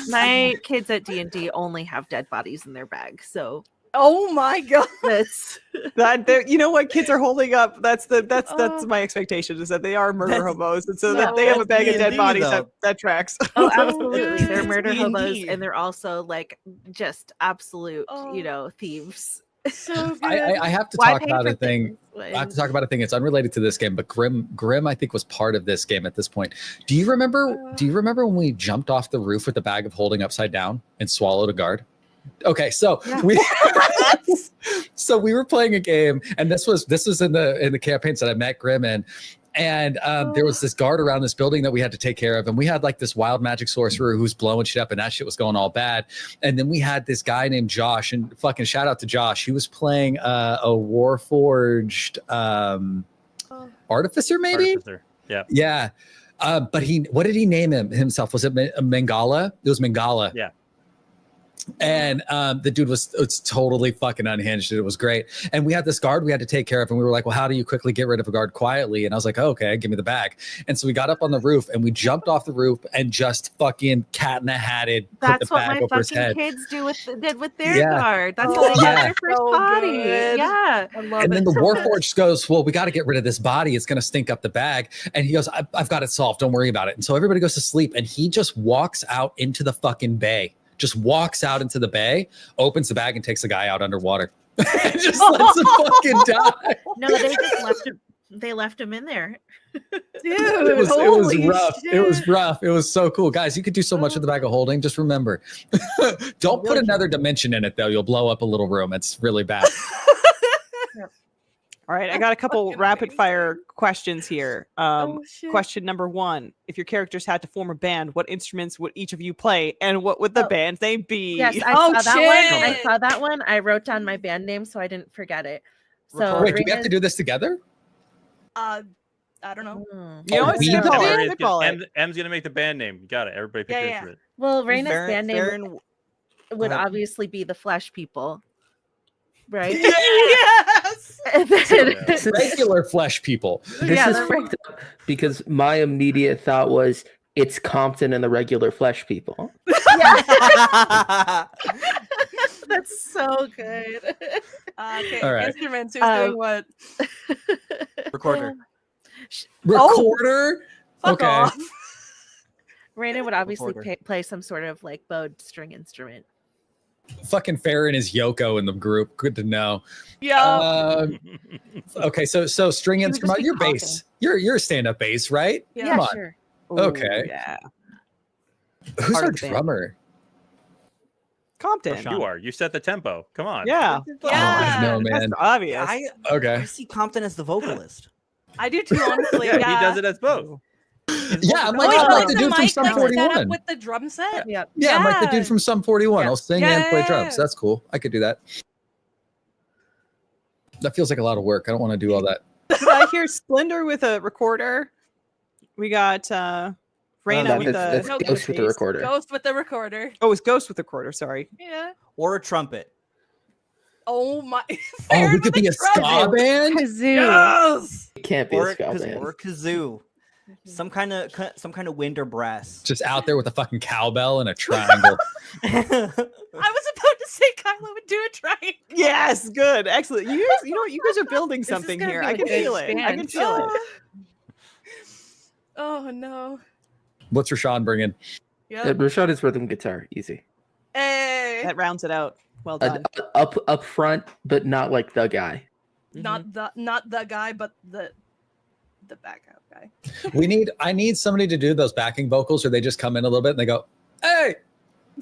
My kids at D&D only have dead bodies in their bag, so Oh my god. that's You know what kids are holding up. That's Oh. my expectation, is that they are murder That's- hobos, and so no, that they have a that's bag of dead D&D bodies. though. That tracks. oh, absolutely. They're It's murder D&D. hobos, and they're also like just absolute, Oh. thieves. So good. I have to Why talk pay about for a thing. things I have to talk about a thing. It's unrelated to this game, but Grim, I think, was part of this game at this point. Do you remember? Do you remember when we jumped off the roof with the bag of holding upside down and swallowed a guard? Okay, so we were playing a game, and this was in the campaigns that I met Grim in. And there was this guard around this building that we had to take care of. And we had like this wild magic sorcerer who's blowing shit up, and that shit was going all bad. And then we had this guy named Josh, and fucking shout out to Josh. He was playing a Warforged artificer, maybe? Artificer. Yeah. Yeah. But what did he name himself? Was it Mangala? It was Mangala. Yeah. And the dude was totally fucking unhinged. It was great. And we had this guard we had to take care of. And we were like, well, how do you quickly get rid of a guard quietly? And I was like, oh, okay, give me the bag. And so we got up on the roof and we jumped off the roof and just fucking cat in the hatted. That's the what bag my over his fucking head. kids did with their Yeah. guard. That's Oh, how they got yeah. their first So body. good. Yeah. I love And it. then the so Warforged goes, well, we got to get rid of this body. It's going to stink up the bag. And he goes, I've got it solved. Don't worry about it. And so everybody goes to sleep. And he just walks out into the fucking bay. Just walks out into the bay, opens the bag, and takes the guy out underwater. And just lets him fucking die. No, they just left him. They left him in there. Dude, It was holy rough. shit. It was rough. It was so cool. Guys, you could do so much with the bag of holding. Just remember. Don't put another dimension in it, though. You'll blow up a little room. It's really bad. All right, I got a couple Fucking rapid amazing. fire questions here. Oh, shit. Question number 1: if your characters had to form a band, what instruments would each of you play, and what would the band name be? Yes, I Oh, saw that one. I shit. saw that one. I wrote down my band name so I didn't forget it. So Wait, do we have to do this together? I don't know. Hmm. You know Oh, what? we Sarah know. call it. Ari's They call gonna- it. M's gonna make the band name. You got it. Everybody pick Yeah, your yeah. instrument. Well, Raina's band name Baron- would ahead. obviously be the Flesh People, right? Yes. And then- This is, Regular flesh people. this Yeah, is they're- fucked up because my immediate thought was it's Compton and the regular flesh people. That's so good. Okay, All right. instruments. Who's Um, doing what? Recorder. Recorder? Fuck okay. off. Raina would obviously Recorder. play some sort of like bowed string instrument. Fucking Farron is Yoko in the group. Good to know. Yeah. Okay, so string He would just instrument. be You're bass. You're a stand-up bass, right? Yeah. Come on. Sure. Okay. Yeah. Who's Part our of the band. drummer? Compton. Sean. You are. You set the tempo. Come on. Yeah. Oh, I know, That's man. obvious. I Okay. see Compton as the vocalist. I do too, honestly. Yeah, Yeah, he does it as both. Yeah, I'm Oh, like, he's I'm got like the the dude from mic Sum like set up 41. with the drum set. Yep. Yeah, I'm like the dude from Sum 41. I'll sing and play Yeah. drums. That's cool. I could do that. That feels like a lot of work. I don't want to do all that. Did I hear Splendor with a recorder? We got Raina with that's the Ghost with the recorder. Ghost with the recorder. Oh, it's Ghost with the recorder. Sorry. Yeah. Or a trumpet. Oh my. Oh, Farron we with could the be a ska trumpet. band? Kazoo. Yes. It can't be Or a ska band. kazoo. Some kind of wind or brass. Just out there with a fucking cowbell and a triangle. I was about to say Kylo would do a triangle. Yes, good, excellent. You guys, you know what? You guys are building This is something gonna here. be I a can good feel it. I can band. feel it. Oh no. What's Rashawn bringing? Yeah. Rashad is rhythm guitar, easy. Hey. That rounds it out. Well done. Up front, but not like the guy. Not the guy, but the backup guy. I need somebody to do those backing vocals where they just come in a little bit and they go, hey,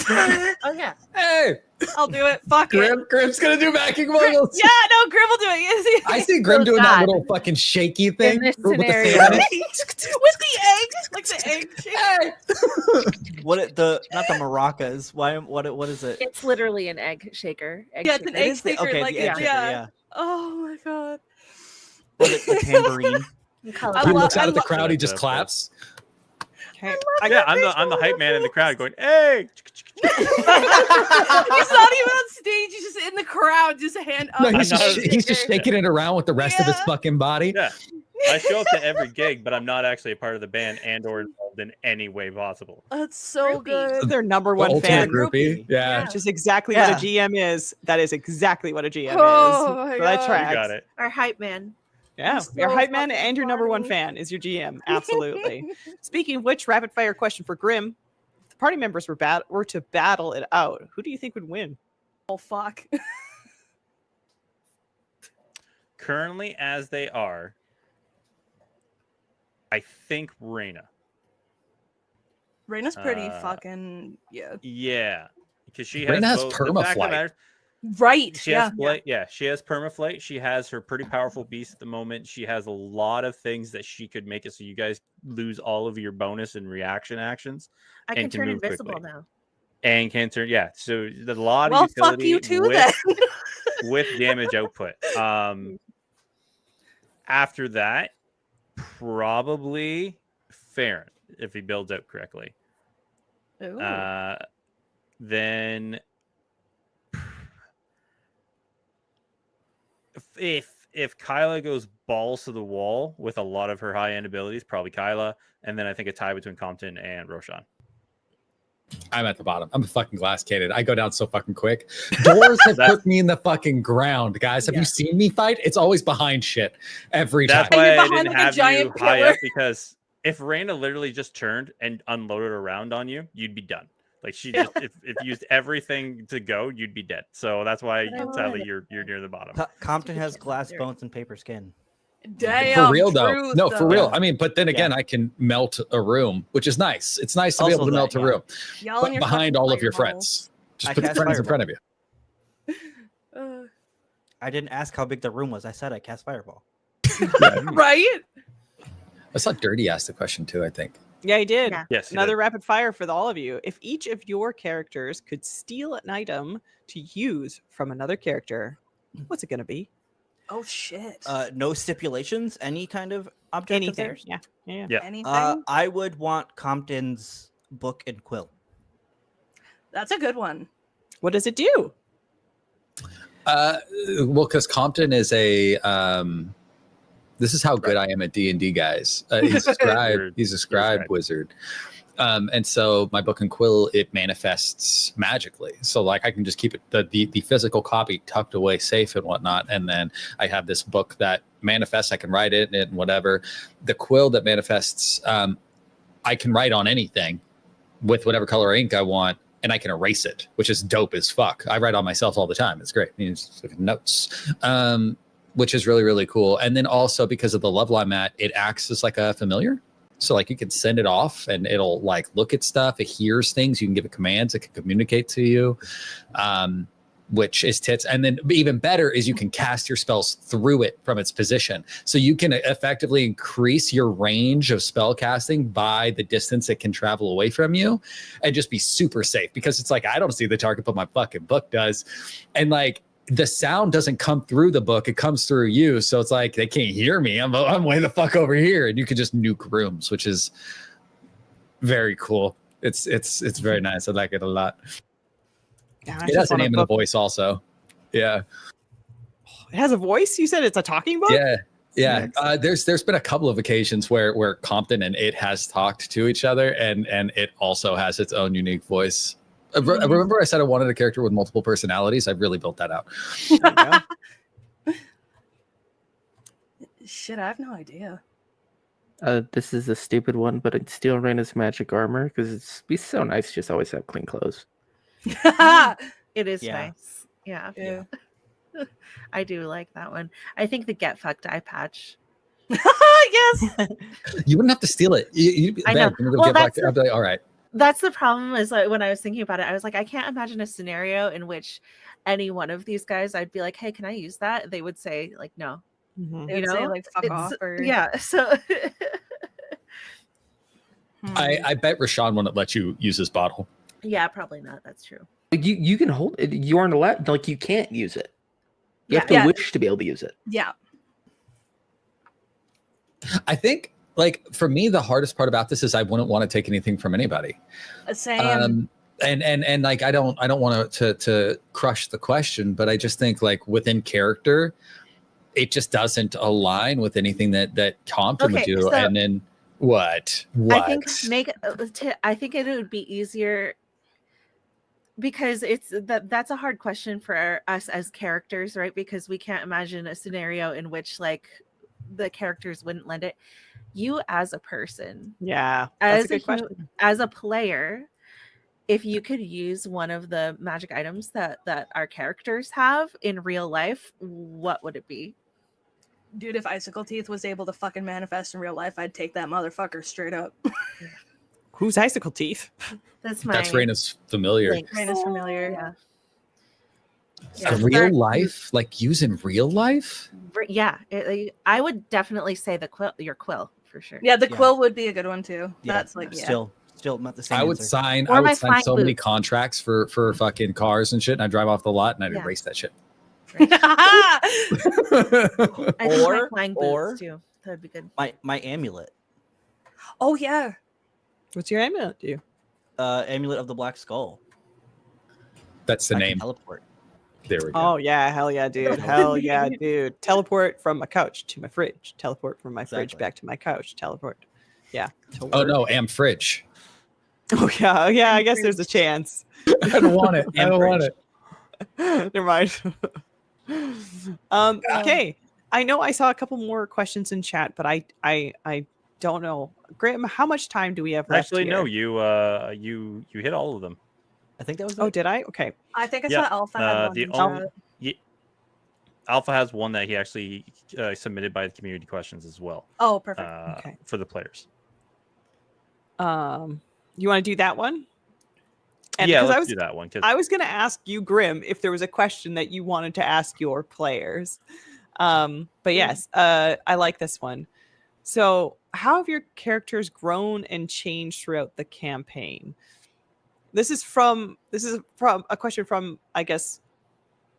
Oh yeah. hey. I'll do it. Fuck it. Grim's gonna do backing Grim, vocals. yeah, no, Grim will do it. I see Grim Oh, doing that God. little fucking shaky thing this with the scenario. fan in it. With the egg, like the egg shape. Hey. Not the maracas. What is it? It's literally an egg shaker. Yeah, it's an shaker. egg shaker. Okay, like, the egg shaker, yeah. Oh my god. Or the tambourine. I He love- looks out I at the love- crowd, he just claps. Okay. Yeah, I'm the hype man in the crowd going, hey. He's not even on stage. He's just in the crowd, just a hand up. No, he's I'm just, not- he's just shaking it around with the rest of his Yeah. fucking body. Yeah. I show up to every gig, but I'm not actually a part of the band and or involved in any way possible. That's so Groupie. good. Their number The one ultimate fan. groupie. Yeah. Which is exactly Yeah. what a GM is. That is exactly what a GM Oh is. my So that God. tracks. You got it. Our hype man. Yeah, That's your so hype man fucking and your number one funny. fan is your GM. Absolutely. Speaking of which, rapid fire question for Grim. If the party members were to battle it out, who do you think would win? Oh fuck. Currently, as they are, I think Raina. Raina's pretty Uh, fucking Yeah, because she has Raina has both- the fact of the permaflight. matter- right. She Yeah. has flight. Yeah, she has permaflight. She has her pretty powerful beast at the moment. She has a lot of things that she could make it so you guys lose all of your bonus and reaction actions I can And can turn move invisible quickly. now. and can turn. Yeah, so there's a lot Well, of fuck utility you too with, then. with damage output. After that, probably Farron if he builds out correctly. Ooh. Then if Kyla goes balls to the wall with a lot of her high end abilities, probably Kyla, and then I think a tie between Compton and Roshan. I'm at the bottom. I'm a fucking glass cannon. I go down so fucking quick. Doors have put me in the fucking ground, guys. Have you seen me fight? It's always behind shit every That's time. why You're I behind didn't like a have you giant high pillar. up, because if Raina literally just turned and unloaded a round on you, you'd be done. Like she just if used everything to go, you'd be dead. So that's why But I sadly wanted- you're near the bottom. Compton has Good glass job. bones and paper skin. Damn. For real though. truth, No, for though. real. I mean, but then again, I can melt a room, which is nice. It's nice to be Also able to melt that, a yeah. room. Y'all But and your behind fucking all of your fireballs. friends. Just I put the cast friends in front fireball. of you. Uh, I didn't ask how big the room was. I said I cast fireball. right? I saw Dirty ask the question too, I think. Yeah, he did. Yeah. Yes, Another rapid fire for all of you. If each of your characters could steal an item to use from another character, what's it going to be? Oh shit. No stipulations. Any kind of object of Anything. theirs. Yeah. Yeah. Yeah. Anything? I would want Compton's book and quill. That's a good one. What does it do? Well, because Compton is a this is how good I am at D&D, guys. He's a scribe. He's a scribe wizard. And so my book and quill, it manifests magically. So like I can just keep it the physical copy tucked away safe and whatnot. And then I have this book that manifests. I can write it and whatever. The quill that manifests, I can write on anything with whatever color ink I want, and I can erase it, which is dope as fuck. I write on myself all the time. It's great. It's like notes. Which is really, really cool. And then also because of the level I'm at, it acts as like a familiar. So like you can send it off and it'll like look at stuff. It hears things. You can give it commands. It can communicate to you, which is tits. And then even better is you can cast your spells through it from its position. So you can effectively increase your range of spell casting by the distance it can travel away from you and just be super safe, because it's like, I don't see the target, but my fucking book does. And like, the sound doesn't come through the book, it comes through you. So it's like they can't hear me. I'm way the fuck over here. And you can just nuke rooms, which is very cool. It's very nice. I like it a lot. Yeah, It has a name and a voice also. Yeah. It has a voice? You said it's a talking book? Yeah. There's been a couple of occasions where Compton and it has talked to each other, and it also has its own unique voice. I remember I said I wanted a character with multiple personalities. I've really built that out. Shit, I have no idea. This is a stupid one, but I'd steal Reyna's magic armor because it'd be so nice to just always have clean clothes. It is Yeah. nice. Yeah. Yeah. I do like that one. I think the get fucked eye patch. Yes. You wouldn't have to steal it. I know. Well, that's I'd be like, all right. That's the problem, is like when I was thinking about it, I was like, I can't imagine a scenario in which any one of these guys, I'd be like, hey, can I use that? They would say like, no. Mhm. They would say like fuck off, or Yeah. So I bet Rashawn wouldn't let you use his bottle. yeah, probably not. That's true. Like you can hold it. You aren't allowed. Like you can't use it. You have to Yeah. wish to be able to use it. Yeah. I think, like, for me, the hardest part about this is I wouldn't want to take anything from anybody. Same. And like, I don't want to crush the question, but I just think like within character, it just doesn't align with anything that Compton would Okay, do. so- And then what? I think I think it would be easier, because that's a hard question for us as characters, right? Because we can't imagine a scenario in which like the characters wouldn't lend it. You as a person, Yeah. That's a as good question. as a player, if you could use one of the magic items that our characters have in real life, what would it be? Dude, if Icicle Teeth was able to fucking manifest in real life, I'd take that motherfucker straight up. Who's Icicle Teeth? That's my That's Reyna's familiar. link. Reyna's familiar. Yeah. A real life, like use in real life. Yeah, I would definitely say your quill for sure. Yeah, the Yeah. quill would be a good one too. Yeah, That's like still not the same. I would answer. sign. Or I my would sign flying so many boots. contracts for fucking cars and shit, and I'd drive off the lot and I'd Yeah. erase that shit. I think my Or- flying or- boots too. That'd be good. my amulet, Oh yeah. What's your amulet do? amulet of the Black Skull. That's the I can name. Teleport. There we go. Oh yeah, hell yeah, dude. Hell yeah, dude. Teleport from my couch to my fridge. Teleport from my fridge Exactly. back to my couch. Teleport. Yeah. to Oh work. no, am fridge. Oh yeah, I guess there's a chance. I don't want it. I don't want it. Never mind. Okay. I know I saw a couple more questions in chat, but I don't know. Graham, how much time do we have left? Actually, no, here? you hit all of them. I think that was. Oh, it. did I? Okay. I think I Yeah, saw Alpha had one. the in only- chat. Alpha has one that he actually submitted by the community questions as well Oh, perfect. Okay. for the players. You want to do that one? And Yeah, 'cause let's do that one. 'cause- I was going to ask you, Grim, if there was a question that you wanted to ask your players. But yes, I like this one. So, how have your characters grown and changed throughout the campaign? This is from a question from, I guess,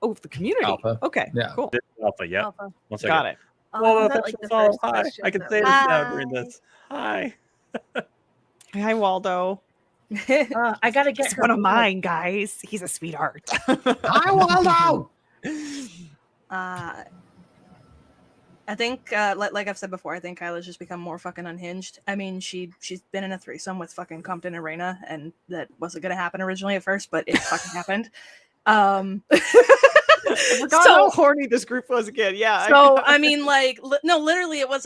the community. Alpha. Okay, Yeah. cool. This is Alpha, yeah. Alpha. One second. Got it. Well, Is that, that's like, the all. first Hi. question I can that say we- this now during this. Hi. Hi, Waldo. I gotta get He's her one of book. mine, guys. He's a sweetheart. Hi, Waldo. I think, like I've said before, I think Kyla's just become more fucking unhinged. I mean, she's been in a threesome with fucking Compton and Reyna, and that wasn't gonna happen originally at first, but it fucking happened. I forgot how horny this group was again. Yeah. So I mean, like, no, literally, it was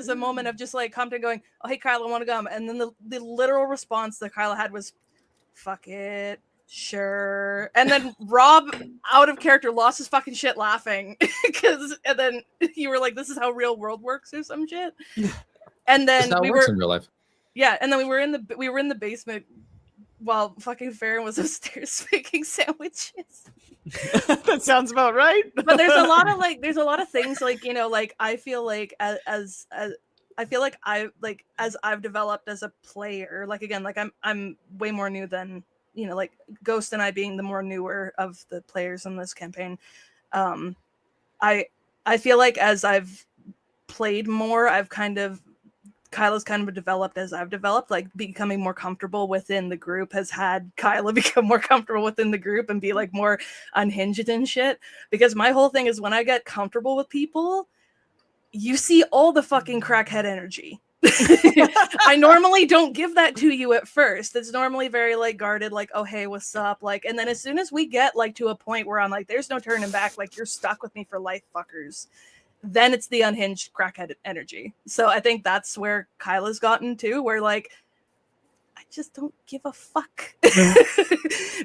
a moment of just like Compton going, "Oh, hey, Kyla, want to come?" And then the literal response that Kyla had was, "Fuck it, sure." And then Rob, out of character, lost his fucking shit laughing and then you were like, "This is how real world works," or some shit. And That's then how it works in real life. Yeah, and then we were in the basement while fucking Farron was upstairs making sandwiches. That sounds about right. But there's a lot of things like, you know, like I feel like as I feel like as I've developed as a player, like again, like I'm way more new than, you know, like Ghost and I being the more newer of the players in this campaign. I feel like as I've played more, Kyla's kind of developed as I've developed, like becoming more comfortable within the group has had Kyla become more comfortable within the group and be like more unhinged and shit. Because my whole thing is when I get comfortable with people, you see all the fucking crackhead energy. I normally don't give that to you at first. It's normally very like guarded, like, oh hey, what's up? Like, and then as soon as we get like to a point where I'm like, there's no turning back, like you're stuck with me for life, fuckers. Then it's the unhinged crackhead energy. So I think that's where Kyla's gotten to, where like, I just don't give a fuck.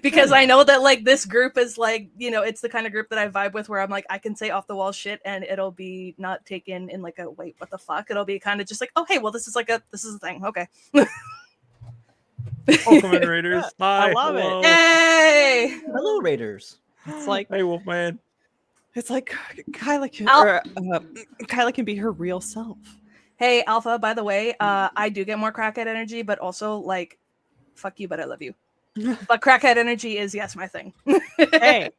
Because I know that like this group is like, you know, it's the kind of group that I vibe with where I'm like, I can say off the wall shit and it'll be not taken in like a wait, what the fuck? It'll be kind of just like, oh hey, well this is a thing. Okay. Welcome in, Raiders. Hi, I love hello. it. Hey! Hello, Raiders. It's like Hey, Wolfman. it's like Kyla can be her real self. Hey, Alpha, by the way, I do get more crackhead energy, but also like, fuck you, but I love you. But crackhead energy is, yes, my thing. Hey,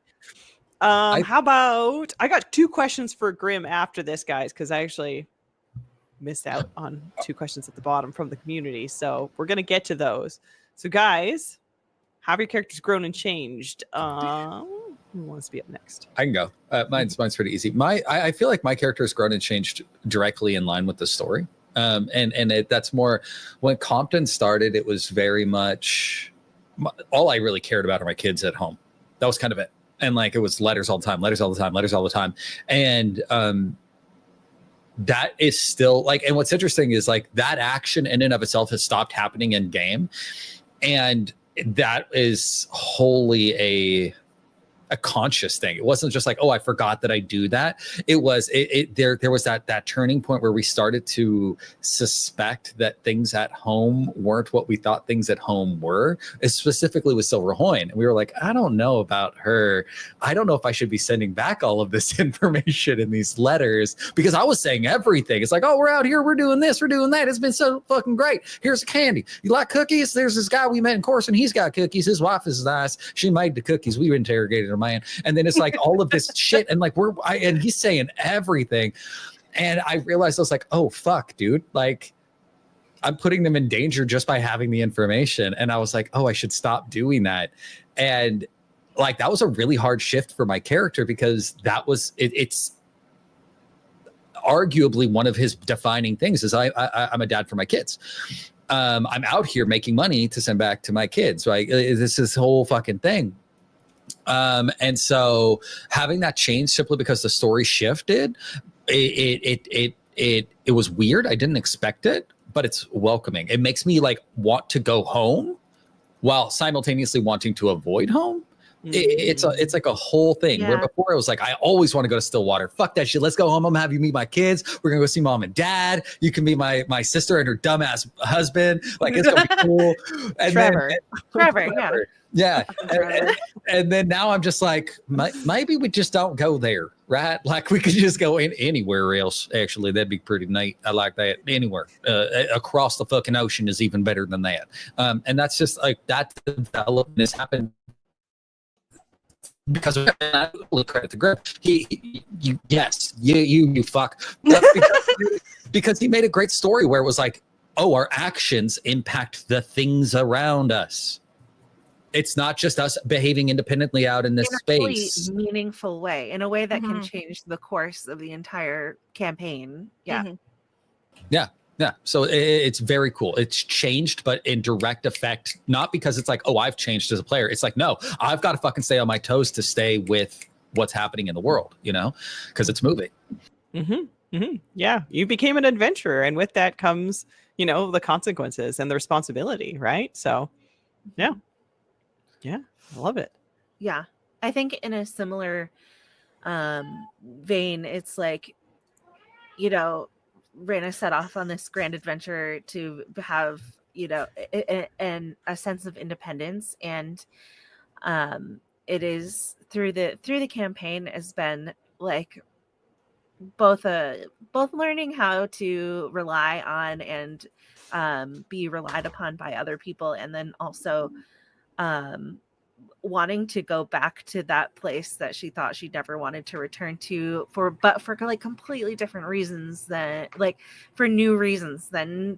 how about I got 2 questions for Grim after this, guys, because I actually missed out on 2 questions at the bottom from the community. So we're gonna get to those. So, guys, how have your characters grown and changed? Who wants to be up next? I can go. Mine's pretty easy. I feel like my character has grown and changed directly in line with the story. That's more when Compton started. It was very much all I really cared about are my kids at home. That was kind of it. And like it was letters all the time. And that is still like. And what's interesting is like that action in and of itself has stopped happening in game, and that is wholly a conscious thing. It wasn't just like, oh, I forgot that I do that. It was there was that turning point where we started to suspect that things at home weren't what we thought things at home were, specifically with Silverhoyne. And we were like, I don't know about her. I don't know if I should be sending back all of this information in these letters, because I was saying everything. It's like, oh, we're out here, we're doing this, we're doing that. It's been so fucking great. Here's a candy. You like cookies? There's this guy we met in course and he's got cookies. His wife is nice. She made the cookies. We interrogated him, man. And then it's like all of this shit, and like and he's saying everything, and I realized I was like, oh fuck, dude, like I'm putting them in danger just by having the information. And I was like, oh, I should stop doing that. And like that was a really hard shift for my character, because that was it's arguably one of his defining things is I'm a dad for my kids. I'm out here making money to send back to my kids, right? This whole fucking thing. And so having that change simply because the story shifted, it was weird. I didn't expect it, but it's welcoming. It makes me like want to go home while simultaneously wanting to avoid home. It's like a whole thing. Yeah. Where before it was like, I always want to go to Stillwater. Fuck that shit. Let's go home. I'm gonna have you meet my kids. We're gonna go see mom and dad. You can be my sister and her dumbass husband. Like it's gonna be cool. And Trevor. Trevor, yeah. And then now I'm just like, maybe we just don't go there, right? Like we could just go in anywhere else. Actually, that'd be pretty neat. I like that. Anywhere across the fucking ocean is even better than that. And that's just like that development has happened because of credit to Griff. You fuck. Because he made a great story where it was like, oh, our actions impact the things around us. It's not just us behaving independently out in this space. Really meaningful way, in a way that can change the course of the entire campaign. Yeah. Yeah. So it's very cool. It's changed, but in direct effect, not because it's like, oh, I've changed as a player. It's like, no, I've got to fucking stay on my toes to stay with what's happening in the world, because it's moving. Yeah. You became an adventurer, and with that comes, the consequences and the responsibility, right? So, yeah. Yeah. I love it. Yeah. I think in a similar vein, it's like, Raina set off on this grand adventure to have, and a sense of independence. And it is through the campaign has been like both learning how to rely on and be relied upon by other people, and then also wanting to go back to that place that she thought she never wanted to return to for like completely different reasons for new reasons than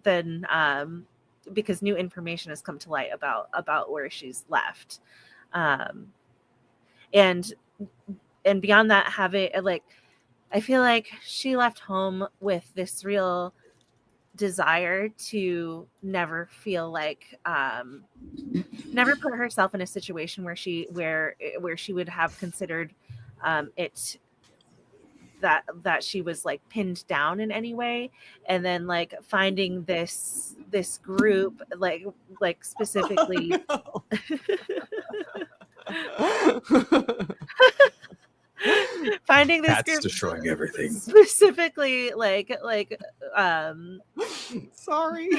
because new information has come to light about where she's left. And beyond that, having I feel like she left home with this real desire to never feel like never put herself in a situation where she would have considered it that she was like pinned down in any way. And then like finding this group like specifically finding this That's group destroying everything. specifically Sorry.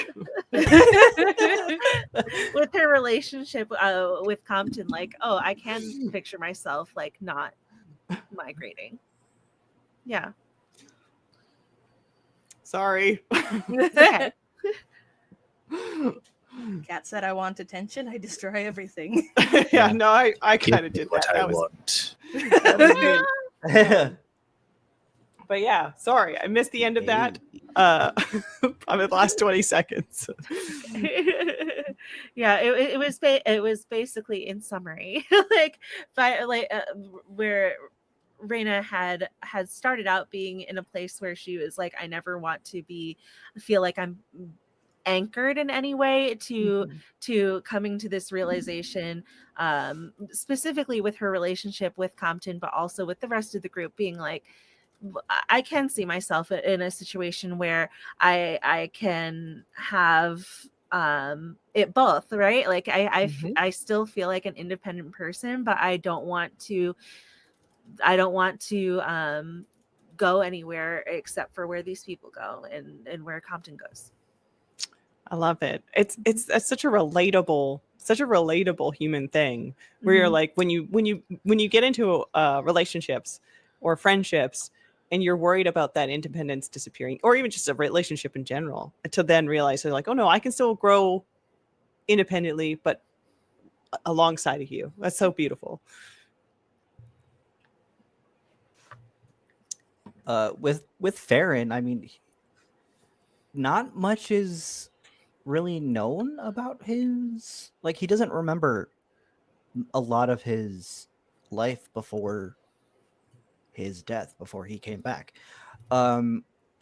with her relationship with Compton, like, oh, I can picture myself like not migrating. Yeah. Sorry. Okay. Cat said, I want attention. I destroy everything. Yeah, no, I kind of did that. What I That was, want. that was good. But yeah, sorry, I missed the end of that. I'm at the last 20 seconds. Yeah, it was basically, in summary, where Raina had started out being in a place where she was like, I never want to feel like I'm anchored in any way to coming to this realization, specifically with her relationship with Compton, but also with the rest of the group, being like, I can see myself in a situation where I can have it both, right? Like I still feel like an independent person, but I don't want to go anywhere except for where these people go and where Compton goes. I love it. It's such a relatable human thing where you're like, when you get into relationships or friendships and you're worried about that independence disappearing, or even just a relationship in general, to then realize they're like, oh no, I can still grow independently, but alongside of you. That's so beautiful. With Farron, I mean, not much is really known about his, like, he doesn't remember a lot of his life before his death, before he came back.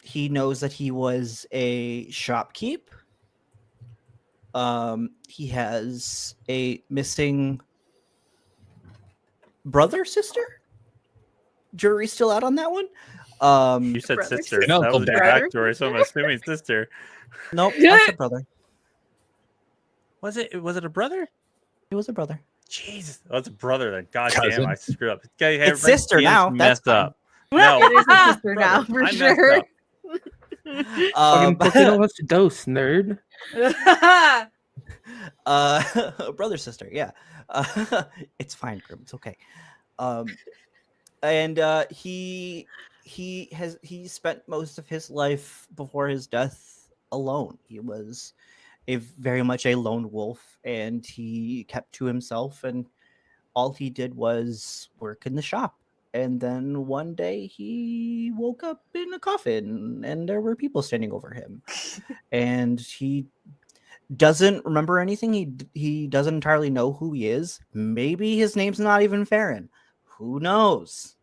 He knows that he was a shopkeep. He has a missing brother, sister. Jury's still out on that one. You said brother, sister. No, That was your brother. backstory, so I'm assuming sister. Nope, that's a brother. Was it a brother? It was a brother. Jesus, that's a brother. Then, goddamn, Cousin. I screwed up. Okay, hey, It's sister now. Messed That's up. No, It is a sister now, brother, for I messed sure. up. Fucking potato has to dose, nerd. Brother, sister, yeah. It's fine, Grim. It's okay. And he spent most of his life before his death alone. He was very much a lone wolf, and he kept to himself, and all he did was work in the shop. And then one day he woke up in a coffin, and there were people standing over him. And he doesn't remember anything. He doesn't entirely know who he is. Maybe his name's not even Farron. Who knows?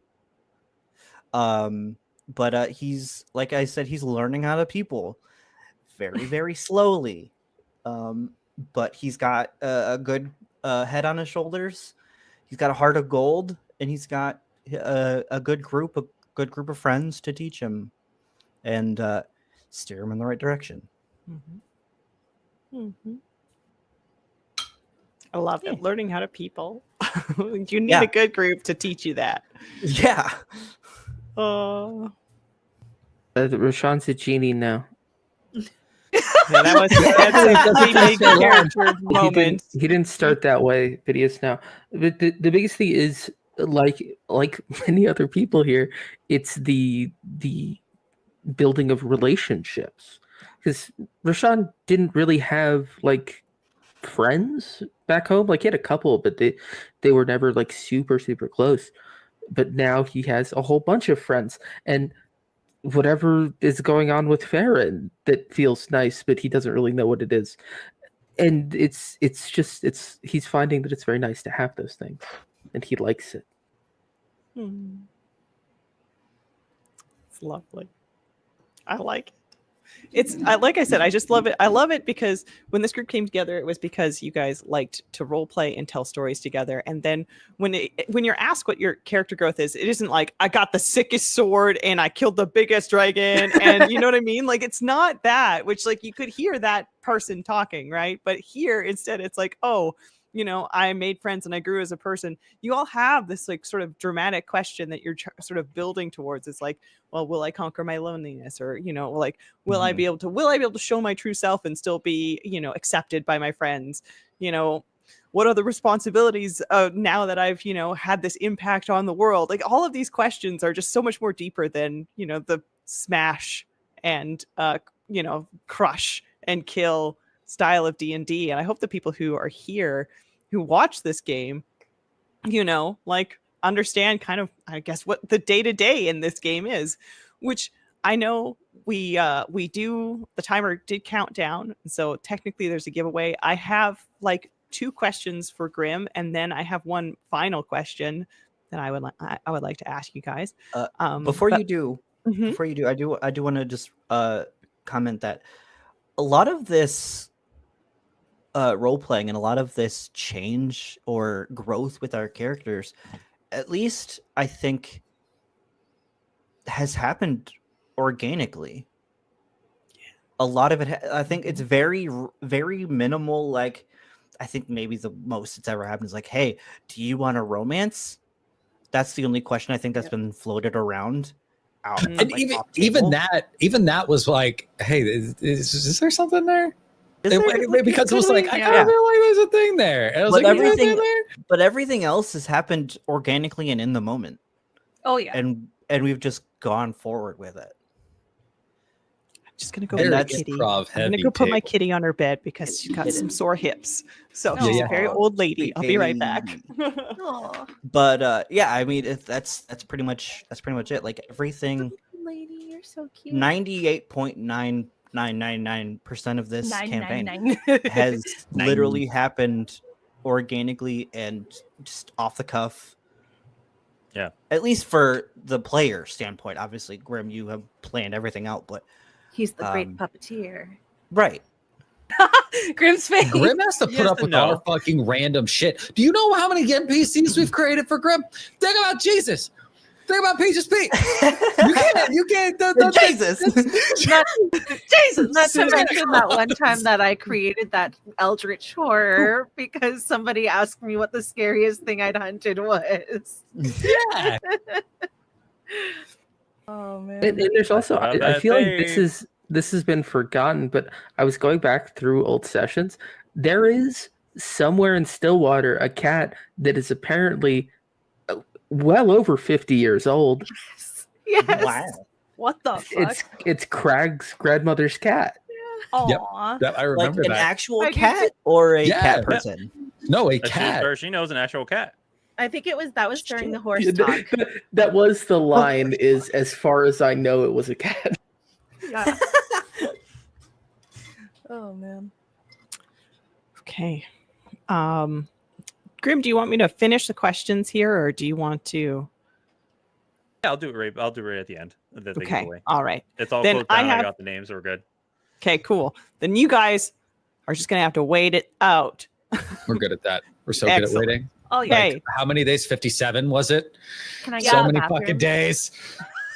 But he's, like I said, he's learning how to people very, very slowly. But he's got a good head on his shoulders. He's got a heart of gold, and he's got a good group of friends to teach him and steer him in the right direction. I love it. Learning how to people. You need Yeah. a good group to teach you that. Yeah. Oh. Rashawn's a genie now. Yeah, that's a big character moment. He didn't start that way, but he is now. But the biggest thing is like many other people here, it's the building of relationships. Because Rashawn didn't really have like friends back home. Like he had a couple, but they were never like super close. But now he has a whole bunch of friends, and whatever is going on with Farron that feels nice, but he doesn't really know what it is. And it's he's finding that it's very nice to have those things, and he likes it. It's lovely. I like it. Like I said, I just love it. I love it because when this group came together, it was because you guys liked to role play and tell stories together. And then when you're asked what your character growth is, it isn't like I got the sickest sword and I killed the biggest dragon, and you know what I mean? Like it's not that, which like you could hear that person talking, right? But here instead, it's like, oh, you know, I made friends and I grew as a person. You all have this like sort of dramatic question that you're sort of building towards. It's like, well, will I conquer my loneliness? Or, you know, like, will I be able to show my true self and still be, you know, accepted by my friends? You know, what are the responsibilities now that I've, you know, had this impact on the world? Like all of these questions are just so much more deeper than, you know, the smash and, you know, crush and kill style of D&D. And I hope the people who are here who watch this game, you know, like understand kind of, I guess, what the day-to-day in this game is, which I know we do, the timer did count down, so technically there's a giveaway. I have like 2 questions for Grim, and then I have one final question that I would like to ask you guys. Before you do, I do want to just comment that a lot of this role playing and a lot of this change or growth with our characters, at least I think, has happened organically. A lot of it, I think it's very minimal. Like, I think maybe the most it's ever happened is like, hey, do you want a romance? That's the only question I think that's been floated around. And like even that was like, hey, is there something there? Because it was like, I kind of feel like there's a thing there. And I was but everything else has happened organically and in the moment. Oh yeah. And we've just gone forward with it. I'm just gonna go put my kitty. I'm gonna go put my kitty on her bed because she's got some sore hips. So she's a very old lady. I'll be right back. But yeah, I mean, that's pretty much it. Like everything, lady, you're so cute. 98.9999% of this campaign has literally happened organically and just off the cuff. Yeah. At least for the player standpoint. Obviously, Grim, you have planned everything out, but he's the great puppeteer. Right. Grim's face. Grim has to put up with our fucking random shit. Do you know how many NPCs we've created for Grim? Think about Jesus. Think about Peaches Pete. You can't. Jesus. Not to mention that one time that I created that eldritch horror because somebody asked me what the scariest thing I'd hunted was. Yeah. Oh man. And there's also, I feel like this has been forgotten, but I was going back through old sessions. There is somewhere in Stillwater a cat that is apparently well over 50 years old. Yes. Wow. What the fuck? It's Craig's grandmother's cat. Aww. Yep, I remember like an that. actual cat or a cat person? No, a cat. She knows an actual cat. I think that was during the horse talk. That was the line. Is as far as I know, it was a cat. Yeah. Oh man. Okay. Grim, do you want me to finish the questions here, or do you want to? Yeah, I'll do it right at the end. Okay. All right. It's all then closed down. I got the names. We're good. Okay, cool. Then you guys are just gonna have to wait it out. We're good at that. We're so good at waiting. Oh yeah. Okay. Like, how many days? 57 was it? Can I So many fucking days.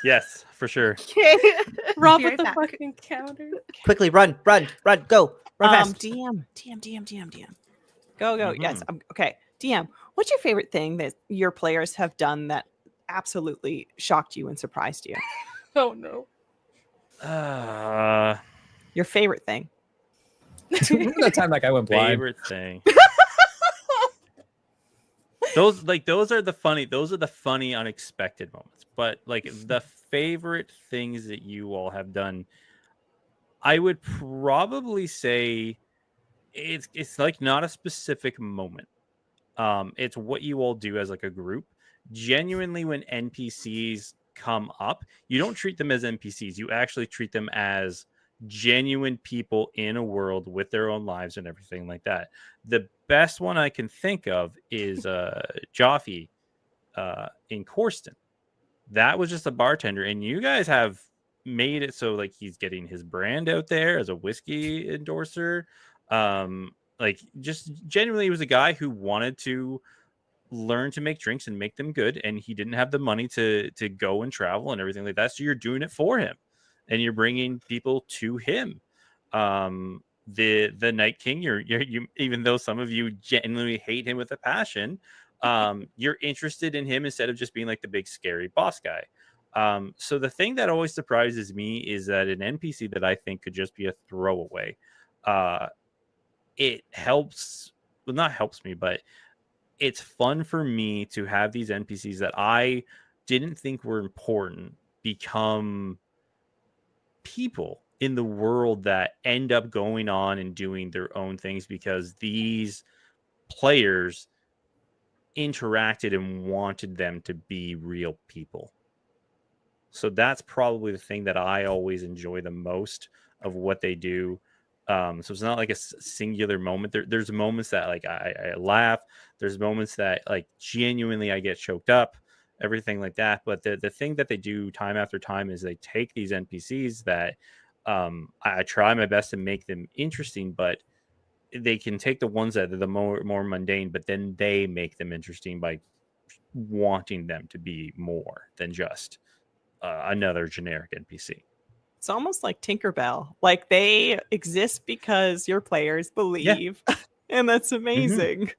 Yes, for sure. Okay. Rob with the fucking counter. Quickly, run, go, run fast. DM. Go. Yes. Okay. DM, what's your favorite thing that your players have done that absolutely shocked you and surprised you? Oh no. Your favorite thing. Remember that time like I went blind? Favorite thing. Those are the funny unexpected moments. But like the favorite things that you all have done, I would probably say it's like not a specific moment. It's what you all do as like a group. Genuinely, when NPCs come up, you don't treat them as NPCs. You actually treat them as genuine people in a world with their own lives and everything like that. The best one I can think of is Joffe in Corsten. That was just a bartender, and you guys have made it so like he's getting his brand out there as a whiskey endorser. Like just genuinely, he was a guy who wanted to learn to make drinks and make them good, and he didn't have the money to go and travel and everything like that. So you're doing it for him, and you're bringing people to him. The Night King, you even though some of you genuinely hate him with a passion, you're interested in him instead of just being like the big scary boss guy. So the thing that always surprises me is that an NPC that I think could just be a throwaway, it helps, well, not helps me, but it's fun for me to have these NPCs that I didn't think were important become people in the world that end up going on and doing their own things because these players interacted and wanted them to be real people. So that's probably the thing that I always enjoy the most of what they do. So it's not like a singular moment. There's moments that like I laugh. There's moments that like genuinely I get choked up, everything like that. But the thing that they do time after time is they take these NPCs that I try my best to make them interesting, but they can take the ones that are the more mundane, but then they make them interesting by wanting them to be more than just another generic NPC. It's almost like Tinkerbell. Like they exist because your players believe, and that's amazing.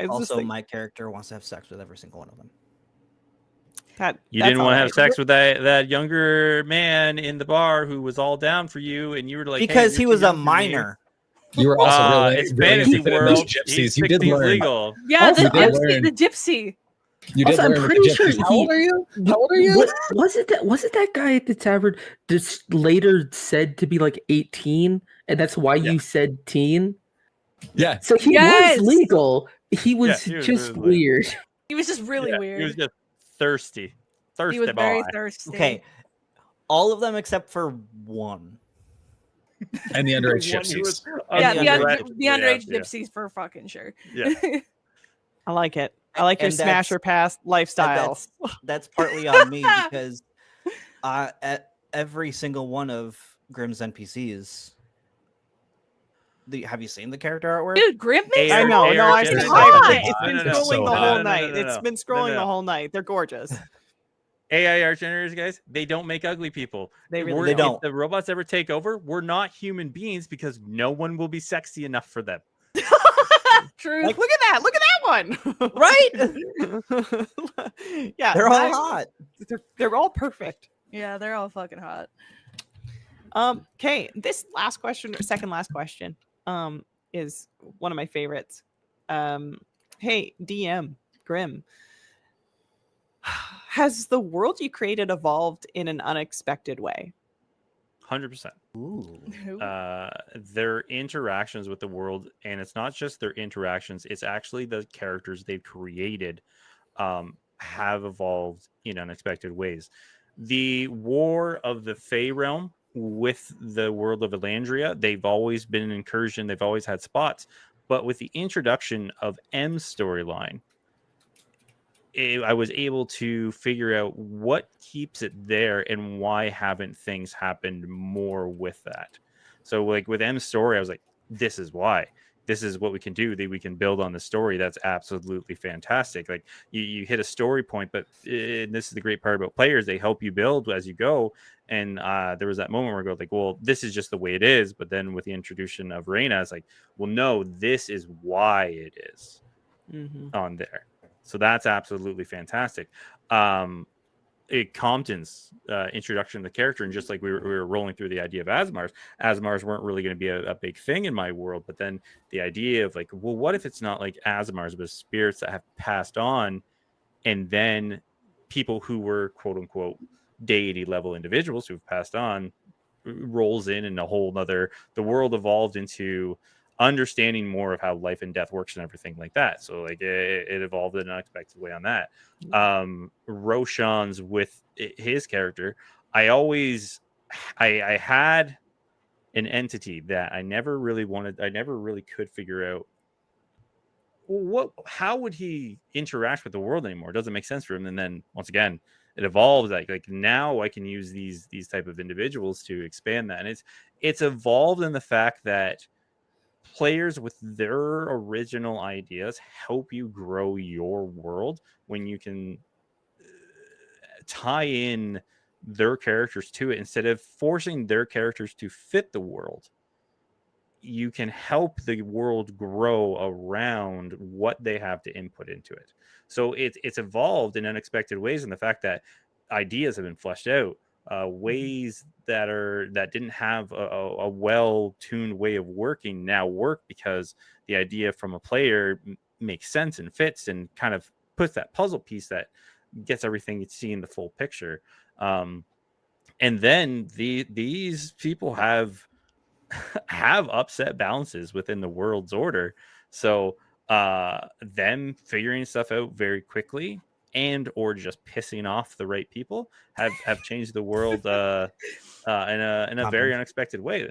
Also, my character wants to have sex with every single one of them. You didn't want to have sex with that younger man in the bar who was all down for you, and you were like, because he was a minor. You were also really it's fantasy world. Gypsies. You did learn. Legal. Yeah, the gypsy. You did learn. I'm pretty sure. How old are you? Was it that guy at the tavern just later said to be like 18, and that's why you said teen? Yeah. So he was legal. He was he was just really weird. He was just really weird. He was just thirsty. He was very thirsty. Okay, all of them except for one. And the underage gypsies. The underage gypsies for fucking sure. Yeah. I like it. I like your smasher pass lifestyle. That's partly on me because at every single one of Grimm's NPCs. Have you seen the character artwork? Dude, Grimm makes I know. No, it's been scrolling the whole night. It's been scrolling the whole night. They're gorgeous. AI art generators, guys, they don't make ugly people. They don't. If the robots ever take over, we're not human beings because no one will be sexy enough for them. True. Like, look at that one. Right? Yeah. They're all hot. They're all perfect. Yeah, they're all fucking hot. Okay, this last question, or second last question, is one of my favorites. Hey, DM Grimm, has the world you created evolved in an unexpected way? 100%. Ooh. Their interactions with the world, and it's not just their interactions, it's actually the characters they've created have evolved in unexpected ways. The War of the Fey Realm with the world of Elandria, they've always been an incursion, they've always had spots, but with the introduction of M's storyline, I was able to figure out what keeps it there and why haven't things happened more with that. So like with M's story, I was like, this is why. This is what we can do. That we can build on the story. That's absolutely fantastic. Like you hit a story point, but this is the great part about players. They help you build as you go. And there was that moment where I go like, well, this is just the way it is. But then with the introduction of Reyna, it's like, well, no, this is why it is on there. So that's absolutely fantastic. Compton's introduction to the character, and just like we were rolling through the idea of Asmars weren't really going to be a big thing in my world. But then the idea of like, well, what if it's not like Asmars, but spirits that have passed on, and then people who were quote unquote deity level individuals who've passed on rolls in, and a whole nother, the world evolved into understanding more of how life and death works and everything like that. So like it evolved in an unexpected way on that. Roshan's with his character, I had an entity that I never really could figure out how would he interact with the world anymore. It doesn't make sense for him. And then once again, it evolves like now I can use these type of individuals to expand that. And it's evolved in the fact that players with their original ideas help you grow your world when you can tie in their characters to it instead of forcing their characters to fit the world. You can help the world grow around what they have to input into it. So it's evolved in unexpected ways, and the fact that ideas have been fleshed out, ways that didn't have a well-tuned way of working now work because the idea from a player makes sense and fits and kind of puts that puzzle piece that gets everything you see in the full picture. And then these people have upset balances within the world's order. So them figuring stuff out very quickly and or just pissing off the right people have changed the world in a very unexpected way.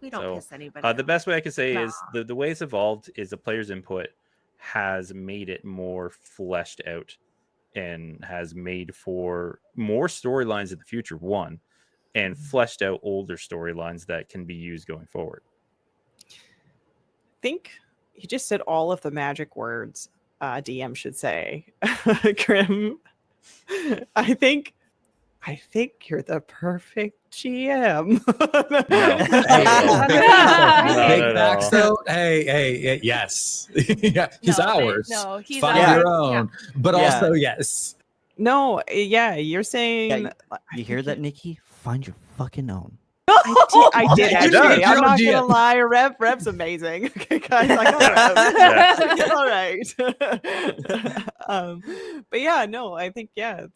We don't piss anybody the best way I can say is the way it's evolved is the player's input has made it more fleshed out and has made for more storylines in the future, and fleshed out older storylines that can be used going forward. I think you just said all of the magic words DM should say. Grim, I think you're the perfect GM. Hey, yes. Yeah, he's ours. No, he's Find ours. your own. Yeah. But also, yes. No, yeah, you're saying. Yeah, you hear that, Nikki? Find your fucking own. I did actually. I'm not GM. gonna lie. Rev's amazing. Okay, guys, I got Rev. All right. But yeah, no, I think I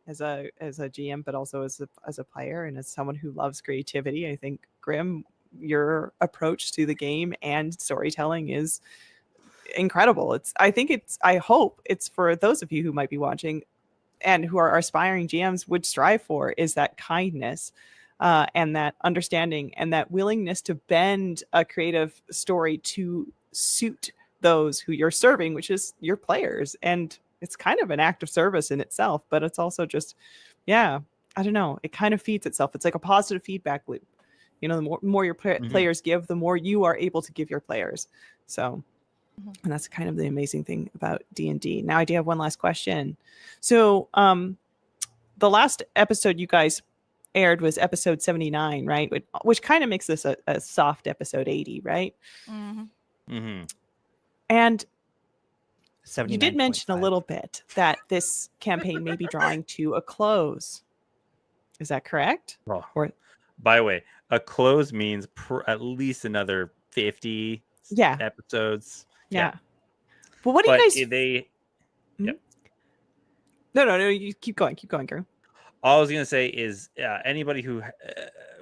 as a GM, but also as a player and as someone who loves creativity, I think Grim, your approach to the game and storytelling is incredible. I hope it's for those of you who might be watching and who are aspiring GMs would strive for is that kindness and that understanding and that willingness to bend a creative story to suit those who you're serving, which is your players. And it's kind of an act of service in itself, but it's also just, I don't know. It kind of feeds itself. It's like a positive feedback loop. You know, the more your players give, the more you are able to give your players. So, and that's kind of the amazing thing about D&D. Now I do have one last question. So the last episode you guys aired was episode 79, right? Which kind of makes this a soft episode 80, right? And you did mention a little bit that this campaign may be drawing to a close. Is that correct? Oh. By the way, a close means at least another 50 episodes. Yeah. Well, what do you guys? No. You keep going, Drew. All I was gonna say is anybody who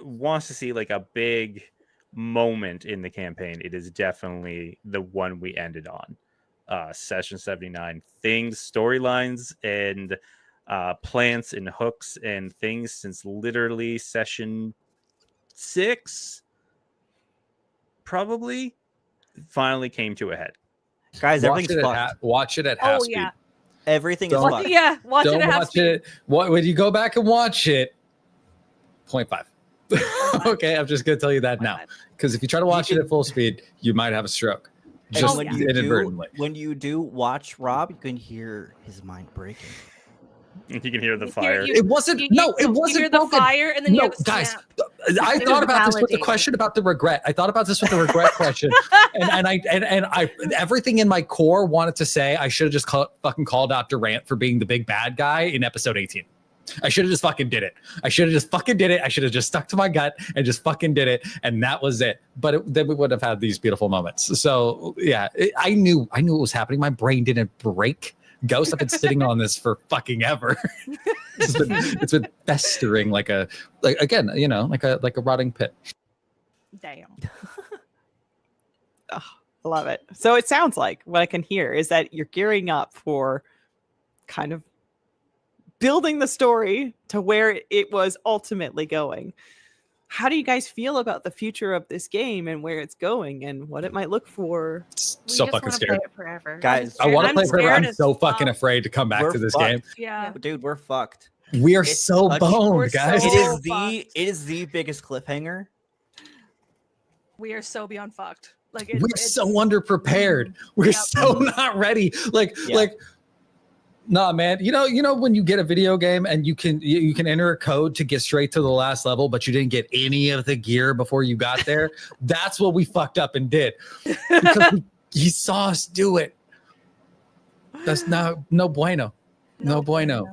wants to see like a big moment in the campaign, it is definitely the one we ended on. Session 79. Things, storylines, and plants and hooks and things since literally session 6 probably finally came to a head. Guys, everything's fucked. Watch it at half speed. Yeah. Everything is fucked. Yeah, watch it Don't at half watch speed. it. When you go back and watch it, 0.5. Okay, I'm just gonna tell you that now. Because if you try to watch it at full speed, you might have a stroke. Just inadvertently. When you do watch Rob, you can hear his mind breaking. You can hear the fire. It wasn't. It wasn't. You hear the fire, and then you hear the guys. snap. I It thought was about this with the validating. question about the regret. I thought about this with the regret question, and I everything in my core wanted to say I should have just fucking called out Durant for being the big bad guy in episode 18. I should have just fucking did it. I should have just fucking did it. I should have just stuck to my gut and just fucking did it, and that was it. But then we would have had these beautiful moments. So yeah, I knew it was happening. My brain didn't break. Ghost, I've been sitting on this for fucking ever. It's been festering like a rotting pit. Damn. Oh, I love it. So it sounds like what I can hear is that you're gearing up for kind of building the story to where it was ultimately going. How do you guys feel about the future of this game and where it's going and what it might look for? We So just fucking wanna scared. play it forever. Guys, I want to I'm play forever. I'm scared so as fucking fuck. afraid to come back We're to this fucked. game. Yeah. Dude, we're fucked. We are It's so such- we're boned, guys. so- It is fucked. the biggest cliffhanger. We are so beyond fucked. Like We're it's so underprepared. We're Yep. so not ready. Yeah. Nah, man. You know when you get a video game and you can enter a code to get straight to the last level, but you didn't get any of the gear before you got there. That's what we fucked up and did because he saw us do it. That's no bueno. No bueno.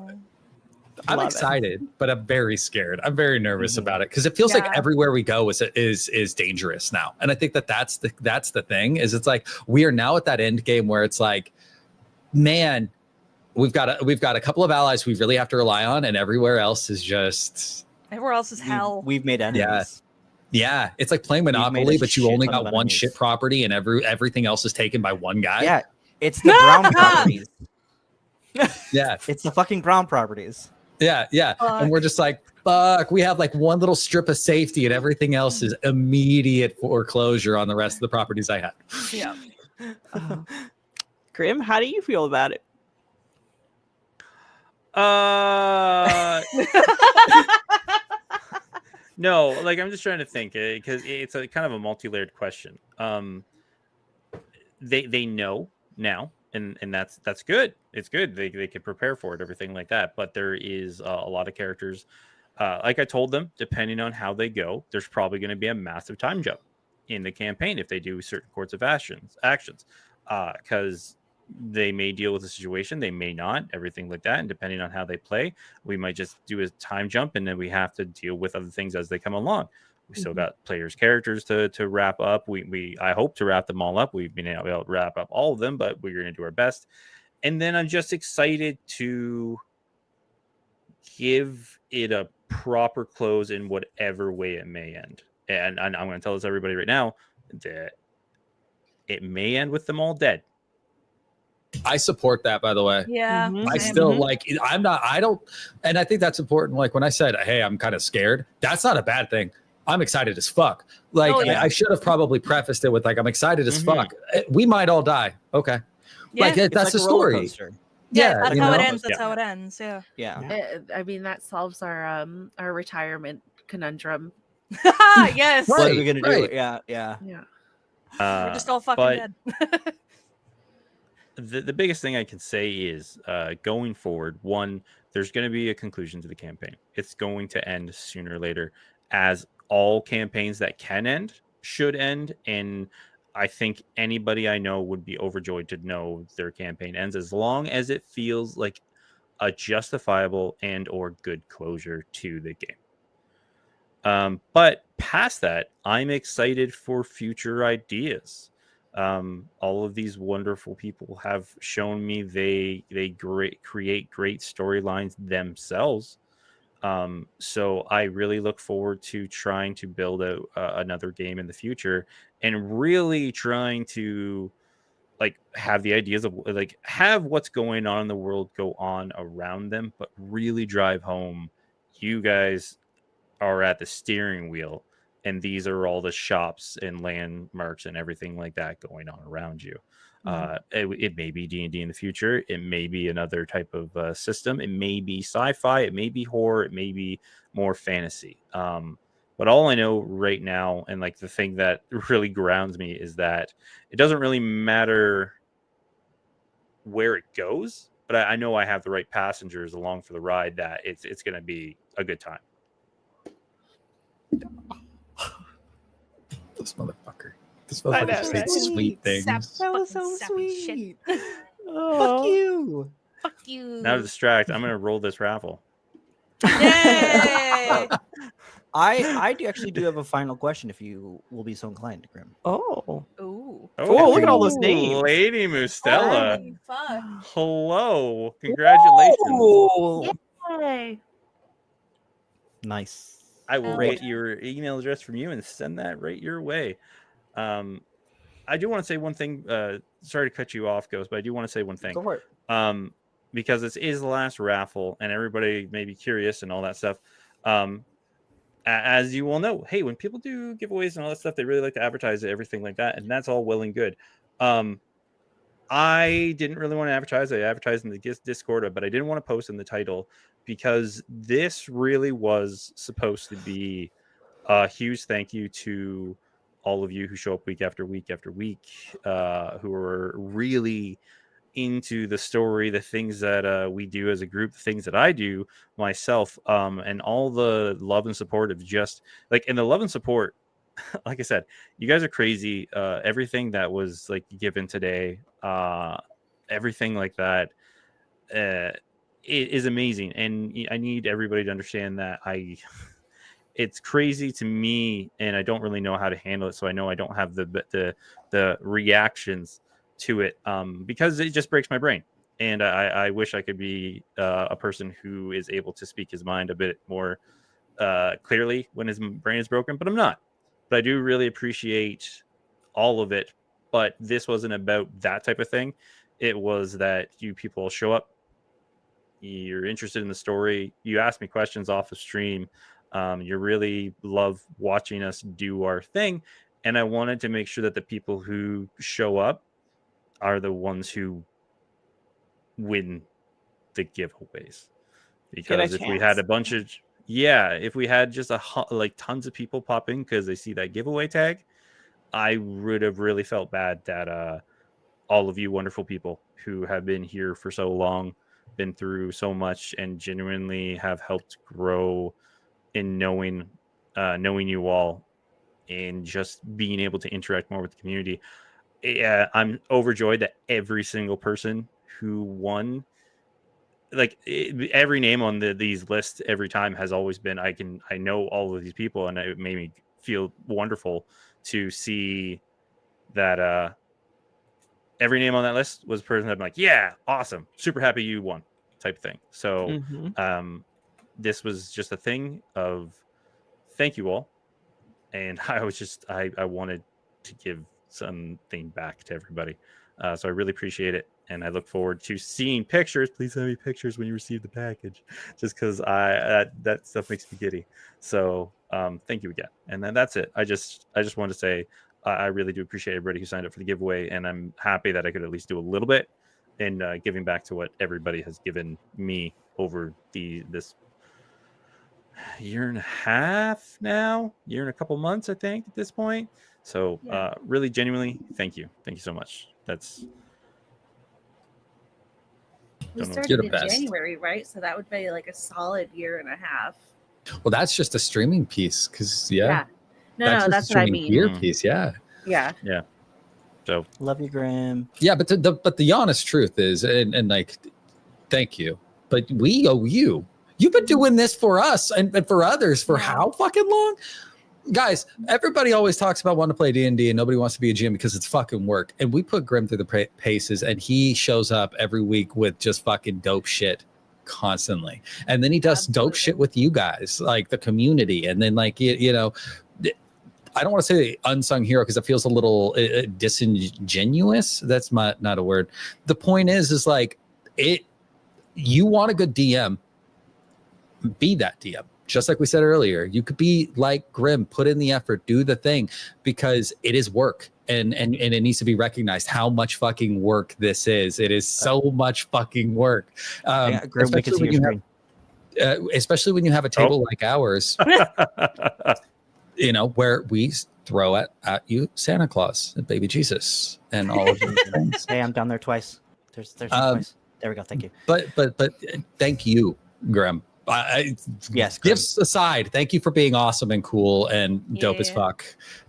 I'm Love it. excited, but I'm very scared. I'm very nervous about it because it feels like Yeah. everywhere we go is dangerous now. And I think that's the thing is it's like we are now at that end game where it's like, man, we've got a couple of allies we really have to rely on, and everywhere else is just Everywhere else is hell. We've made enemies. yeah. It's like playing made a Monopoly, but you shit only ton of got one enemies. shit property, and everything else is taken by one guy. Yeah, it's the brown properties. yeah, It's the fucking brown properties. yeah. And we're just like, fuck. We have like one little strip of safety, and everything else is immediate foreclosure on the rest of the properties I had. Yeah. Grim, how do you feel about it? No, like I'm just trying to think because it's a kind of a multi-layered question. They know now, and that's good. It's good. They can prepare for it, everything like that. But there is a lot of characters. Like I told them, depending on how they go, there's probably going to be a massive time jump in the campaign if they do certain course of actions, because they may deal with the situation, they may not, everything like that. And depending on how they play, we might just do a time jump, and then we have to deal with other things as they come along. We still got players' characters to wrap up. I hope to wrap them all up. We've been able to wrap up all of them, but we're going to do our best. And then I'm just excited to give it a proper close in whatever way it may end. And I'm going to tell this everybody right now that it may end with them all dead. I support that, by the way. Yeah. Mhm. I same. still I don't, and I think that's important. Like when I said, hey, I'm kind of scared, that's not a bad thing. I'm excited as fuck. Like Oh, yeah. I should have probably prefaced it with like, I'm excited as Mhm. fuck. We might all die. Okay. Yeah. Like It's that's like the a roller story. coaster. Yeah, Yeah, that's you how it know? ends. That's Yeah. how it ends. Yeah. Yeah. I mean, that solves our retirement conundrum. Yes. What are Right, we gonna right. do? Yeah. Yeah. We're just all fucking but dead. the biggest thing I can say is going forward, one, there's going to be a conclusion to the campaign. It's going to end sooner or later, as all campaigns that can end should end. And I think anybody I know would be overjoyed to know their campaign ends, as long as it feels like a justifiable and or good closure to the game. But past that, I'm excited for future ideas. All of these wonderful people have shown me they create great storylines themselves. So I really look forward to trying to build another game in the future, and really trying to like have the ideas of like have what's going on in the world go on around them, but really drive home you guys are at the steering wheel, and these are all the shops and landmarks and everything like that going on around you. It may be D&D in the future. It may be another type of system. It may be sci-fi. It may be horror. It may be more fantasy. But all I know right now, and like the thing that really grounds me, is that it doesn't really matter where it goes, but I know I have the right passengers along for the ride, that it's going to be a good time. This motherfucker. This I know, motherfucker said right? sweet things. That was so Sappy sweet. shit. Fuck you. Fuck you. Now to distract, I'm gonna roll this raffle. Yay! I actually do have a final question if you will be so inclined, Grim. Oh. Ooh. Oh, look at all those names. Lady Mustela. Holy fuck. Hello. Congratulations. Oh. Yay. Nice. I will Great. get your email address from you and send that right your way. I do want to say one thing. Sorry to cut you off, Ghost, but I do want to say one thing. Go for it. Because this is the last raffle, and everybody may be curious and all that stuff. As you will know, hey, when people do giveaways and all that stuff, they really like to advertise it, everything like that, and that's all well and good. I didn't really want to advertise. I advertised in the Discord, but I didn't want to post in the title because this really was supposed to be a huge thank you to all of you who show up week after week after week, who are really into the story, the things that we do as a group, the things that I do myself, and all the love and support of just like, and the love and support, like I said, you guys are crazy. Everything that was like given today, everything like that, it is amazing. And I need everybody to understand that it's crazy to me, and I don't really know how to handle it. So I know I don't have the reactions to it, because it just breaks my brain. And I wish I could be a person who is able to speak his mind a bit more clearly when his brain is broken, but I'm not. But I do really appreciate all of it. But this wasn't about that type of thing. It was that you people show up, you're interested in the story, you ask me questions off of stream, you really love watching us do our thing. And I wanted to make sure that the people who show up are the ones who win the giveaways. Because if we had a bunch of, if we had just like tons of people pop in because they see that giveaway tag, I would have really felt bad that all of you wonderful people who have been here for so long, been through so much, and genuinely have helped grow in knowing you all and just being able to interact more with the community. I'm overjoyed that every single person who won, like every name on these lists every time has always been, I know all of these people, and it made me feel wonderful to see that every name on that list was a person that I'm like, yeah, awesome, super happy you won type thing. So this was just a thing of thank you all. And I was just, I wanted to give something back to everybody. So I really appreciate it. And I look forward to seeing pictures. Please send me pictures when you receive the package, just because that stuff makes me giddy. So thank you again. And then that's it. I just wanted to say I really do appreciate everybody who signed up for the giveaway, and I'm happy that I could at least do a little bit in giving back to what everybody has given me over this year and a half now, year and a couple months, I think, at this point. So really genuinely, thank you so much. We started in January, right? So that would be like a solid year and a half. Well, that's just a streaming piece, because No, that's what I mean. Year piece, yeah. So love you, Graham. Yeah, but the honest truth is, and like, thank you, but we owe you. You've been doing this for us and for others for how fucking long? Guys, everybody always talks about wanting to play D&D and nobody wants to be a GM because it's fucking work. And we put Grim through the paces, and he shows up every week with just fucking dope shit constantly. And then he does dope shit with you guys, like the community. And then like, you know, I don't want to say unsung hero because it feels a little disingenuous. That's not a word. The point is like, you want a good DM, be that DM. Just like we said earlier, you could be like Grim, put in the effort, do the thing, because it is work, and it needs to be recognized how much fucking work this is. It is so much fucking work. Grim, we can see your screen. Especially when you have a table like ours, you know, where we throw at you Santa Claus and baby Jesus and all of those things. Hey, I'm down there twice. There's twice. There we go. Thank you. But thank you, Grim. Yes, gifts aside, thank you for being awesome and cool and dope as Yeah. fuck,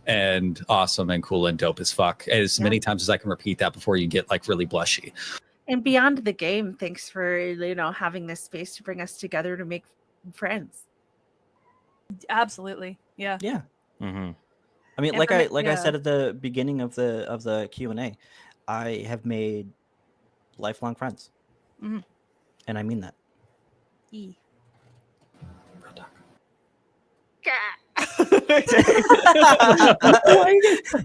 and awesome and cool and dope as fuck, as many times as I can repeat that before you get like really blushy. And beyond the game, thanks for having this space to bring us together to make friends. Absolutely. Yeah. Yeah. Mm-hmm. I mean, And like for me- I yeah. said at the beginning of the Q&A, I have made lifelong friends, Mhm. and I mean that. E.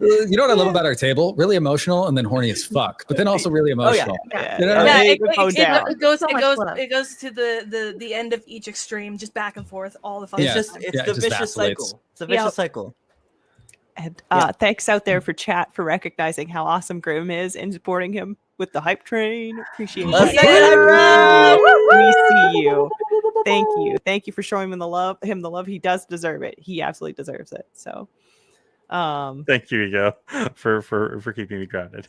You know what I love about our table? Really emotional and then horny as fuck, but then also really emotional. Yeah. You know? Yeah, It it, goes down. it goes So it much goes love. it goes to the end of each extreme, just back and forth all the fucking Yeah. It's time. just Yeah, it the just vicious vacillates. cycle. It's a vicious Yep. cycle. And Yeah. thanks out there for chat for recognizing how awesome Grim is and supporting him with the hype train. Appreciate Let's that. get it, We see you. Thank you. Thank you for showing him the love. He does deserve it. He absolutely deserves it. So, Thank you, Ego, for keeping me grounded.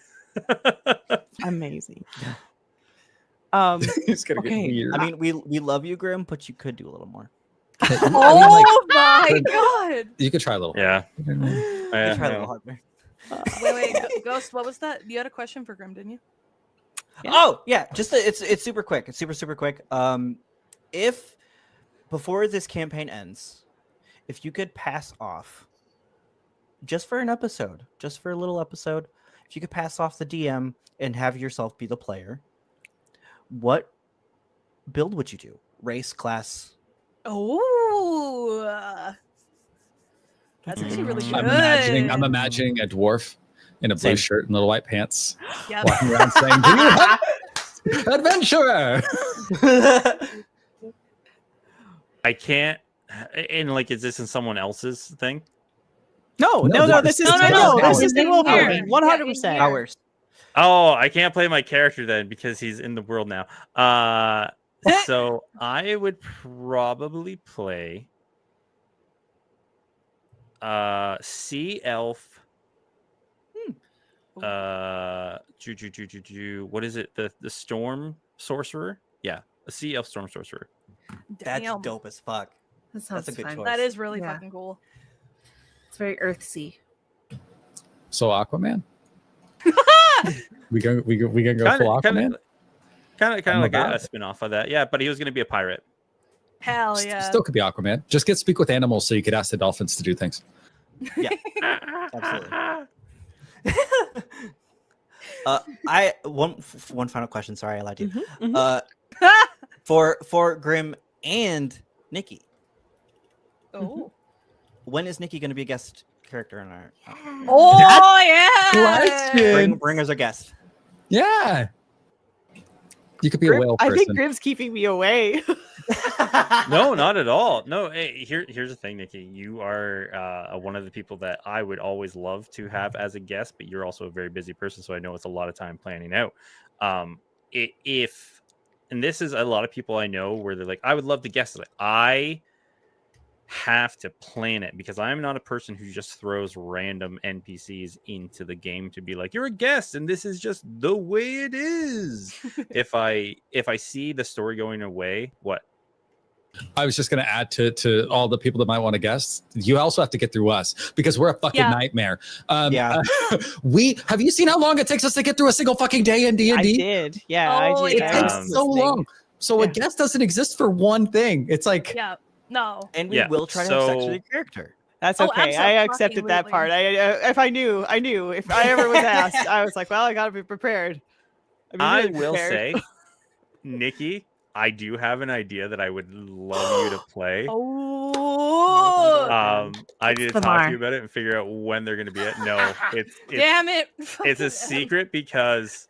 amazing. It's gonna Okay. get weird. I mean, we love you, Grim, but you could do a little more. Oh my god! You could try a little. Yeah. You could try a little harder. Wait, Ghost, what was that? You had a question for Grim, didn't you? Yeah. Oh yeah, it's super quick. It's super quick. If before this campaign ends, if you could pass off just for an episode, just for a little episode, if you could pass off the DM and have yourself be the player, what build would you do? Race, class? Oh, that's actually really good. I'm imagining a dwarf in a blue Same. shirt and little white pants Yep. walking around saying, "Do you have adventurer?" I can't. And like, is this in someone else's thing? No, this is No, this this is is in New here. Open, 100%. Hours. Oh, I can't play my character then because he's in the world now. So I would probably play Sea Elf. What is it? The Storm Sorcerer? Yeah, a Sea Elf Storm Sorcerer. That's Damn. dope as fuck. That sounds That's a good fun. choice. That is really Yeah. fucking cool. It's very Earthsea. So Aquaman. we gonna go full Aquaman. Kind of I'm like about a it. spin-off of that. Yeah, but he was going to be a pirate. Hell yeah. Still could be Aquaman. Just get speak with animals so you could ask the dolphins to do things. Yeah, absolutely. I one final question. Sorry, I lied to you. For Grim and Nikki, Oh. when is Nikki going to be a guest character in our? Oh yeah. Question. Bring as a guest. Yeah. You could be a whale I person. think Grim's keeping me away. No, not at all. No, hey, here's the thing, Nikki. You are one of the people that I would always love to have as a guest, but you're also a very busy person, so I know it's a lot of time planning out. If and this is a lot of people I know where they're like, I would love to guest it. I have to plan it because I'm not a person who just throws random NPCs into the game to be like, you're a guest and this is just the way it is. if I see the story going away, what? I was just going to add to all the people that might want to guest. You also have to get through us because we're a fucking nightmare. Yeah. We have you seen how long it takes us to get through a single fucking day in D&D? I did. Yeah, Oh, I did. It yeah. takes so long. So a guest doesn't exist for one thing. It's like Yeah. No. And we Yeah, will try to have sex so- with your character. That's Oh, okay. I accepted that part. If I knew. If I ever was asked, I was like, well, I got to be prepared. I really will prepared. say, Nikki, I do have an idea that I would love you to play. Oh. I need to talk Lamar. to you about it and figure out when they're going to be at. No, it's Damn it. it's a secret because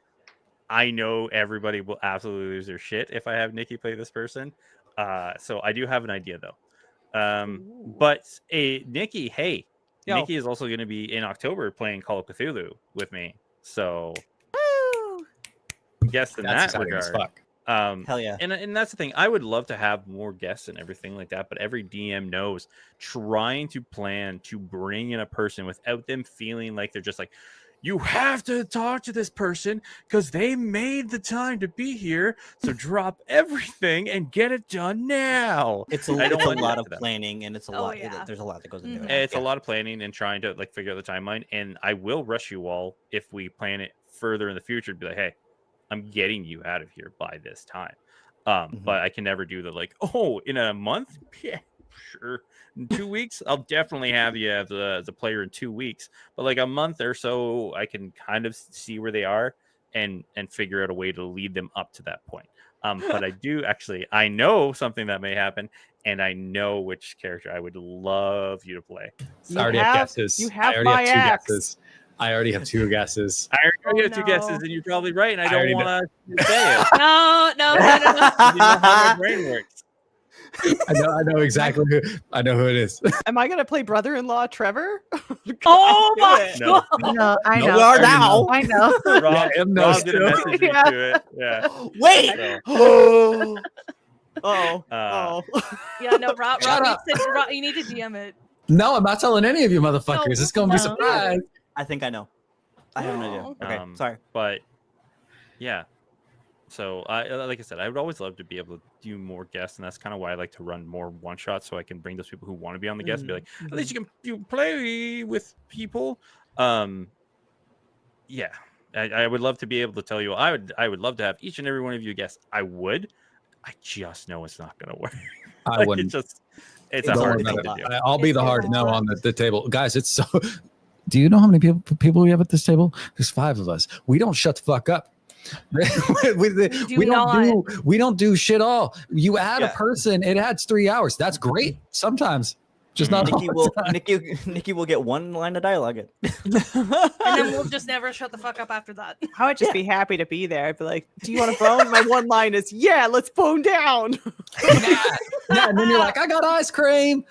I know everybody will absolutely lose their shit if I have Nikki play this person. So I do have an idea though. But Nikki, hey, Yo. Nikki is also going to be in October playing Call of Cthulhu with me. So guess in that's that exciting as regard. fuck. Hell yeah. And that's the thing. I would love to have more guests and everything like that, but every DM knows trying to plan to bring in a person without them feeling like they're just like, you have to talk to this person because they made the time to be here. So drop everything and get it done now. It's I don't a want to do lot that of to them. planning, and it's a Oh, lot. yeah. There's a lot that goes into Mhm. it. It's a lot of planning and trying to like figure out the timeline. And I will rush you all if we plan it further in the future to be like, hey, I'm getting you out of here by this time. But I can never do the like, oh, in a month? Yeah, sure. In 2 weeks, I'll definitely have you as a player in 2 weeks. But like a month or so, I can kind of see where they are and figure out a way to lead them up to that point. But I do actually, I know something that may happen, and I know which character I would love you to play. I already have guesses. You have I already my have two axe. guesses. I already have two guesses. I already have two no. guesses, and you're probably right, and I I don't already want to say it. No. You know how my brain works. I know exactly who. I know who it is. Am I gonna play brother-in-law Trevor? Oh Do my it. No, No, I No, know. we are I already now. I know. Rob, him knows Rob did a too. message me Yeah. to it. Yeah. Wait. So, Oh. Uh, Yeah, no, Rob Shut needs up. to, Rob, you need to DM it. No, I'm not telling any of you motherfuckers. No, It's gonna be a no. surprise. I think I know. I have an idea. Oh. Okay, sorry. but yeah. So like I said, I would always love to be able to do more guests, and that's kind of why I like to run more one shots, so I can bring those people who want to be on the guest and be like, at least you play with people. Yeah, I would love to be able to tell you. I would love to have each and every one of you guests. I would. I just know it's not gonna work. I Like, wouldn't. It's a Don't hard worry thing about to it. do. I'll be the It's hard a no lot. on the table, guys. It's so. Do you know how many people we have at this table? There's 5 of us. We don't shut the fuck up. we don't do shit all. You add a person, it adds 3 hours. That's great sometimes. Just not all the time. Nikki will get one line of dialogue. And then we'll just never shut the fuck up after that. I would just be happy to be there. I'd be like, do you want to bone? My one line is, yeah, let's bone down. Yeah, and then you're like, I got ice cream.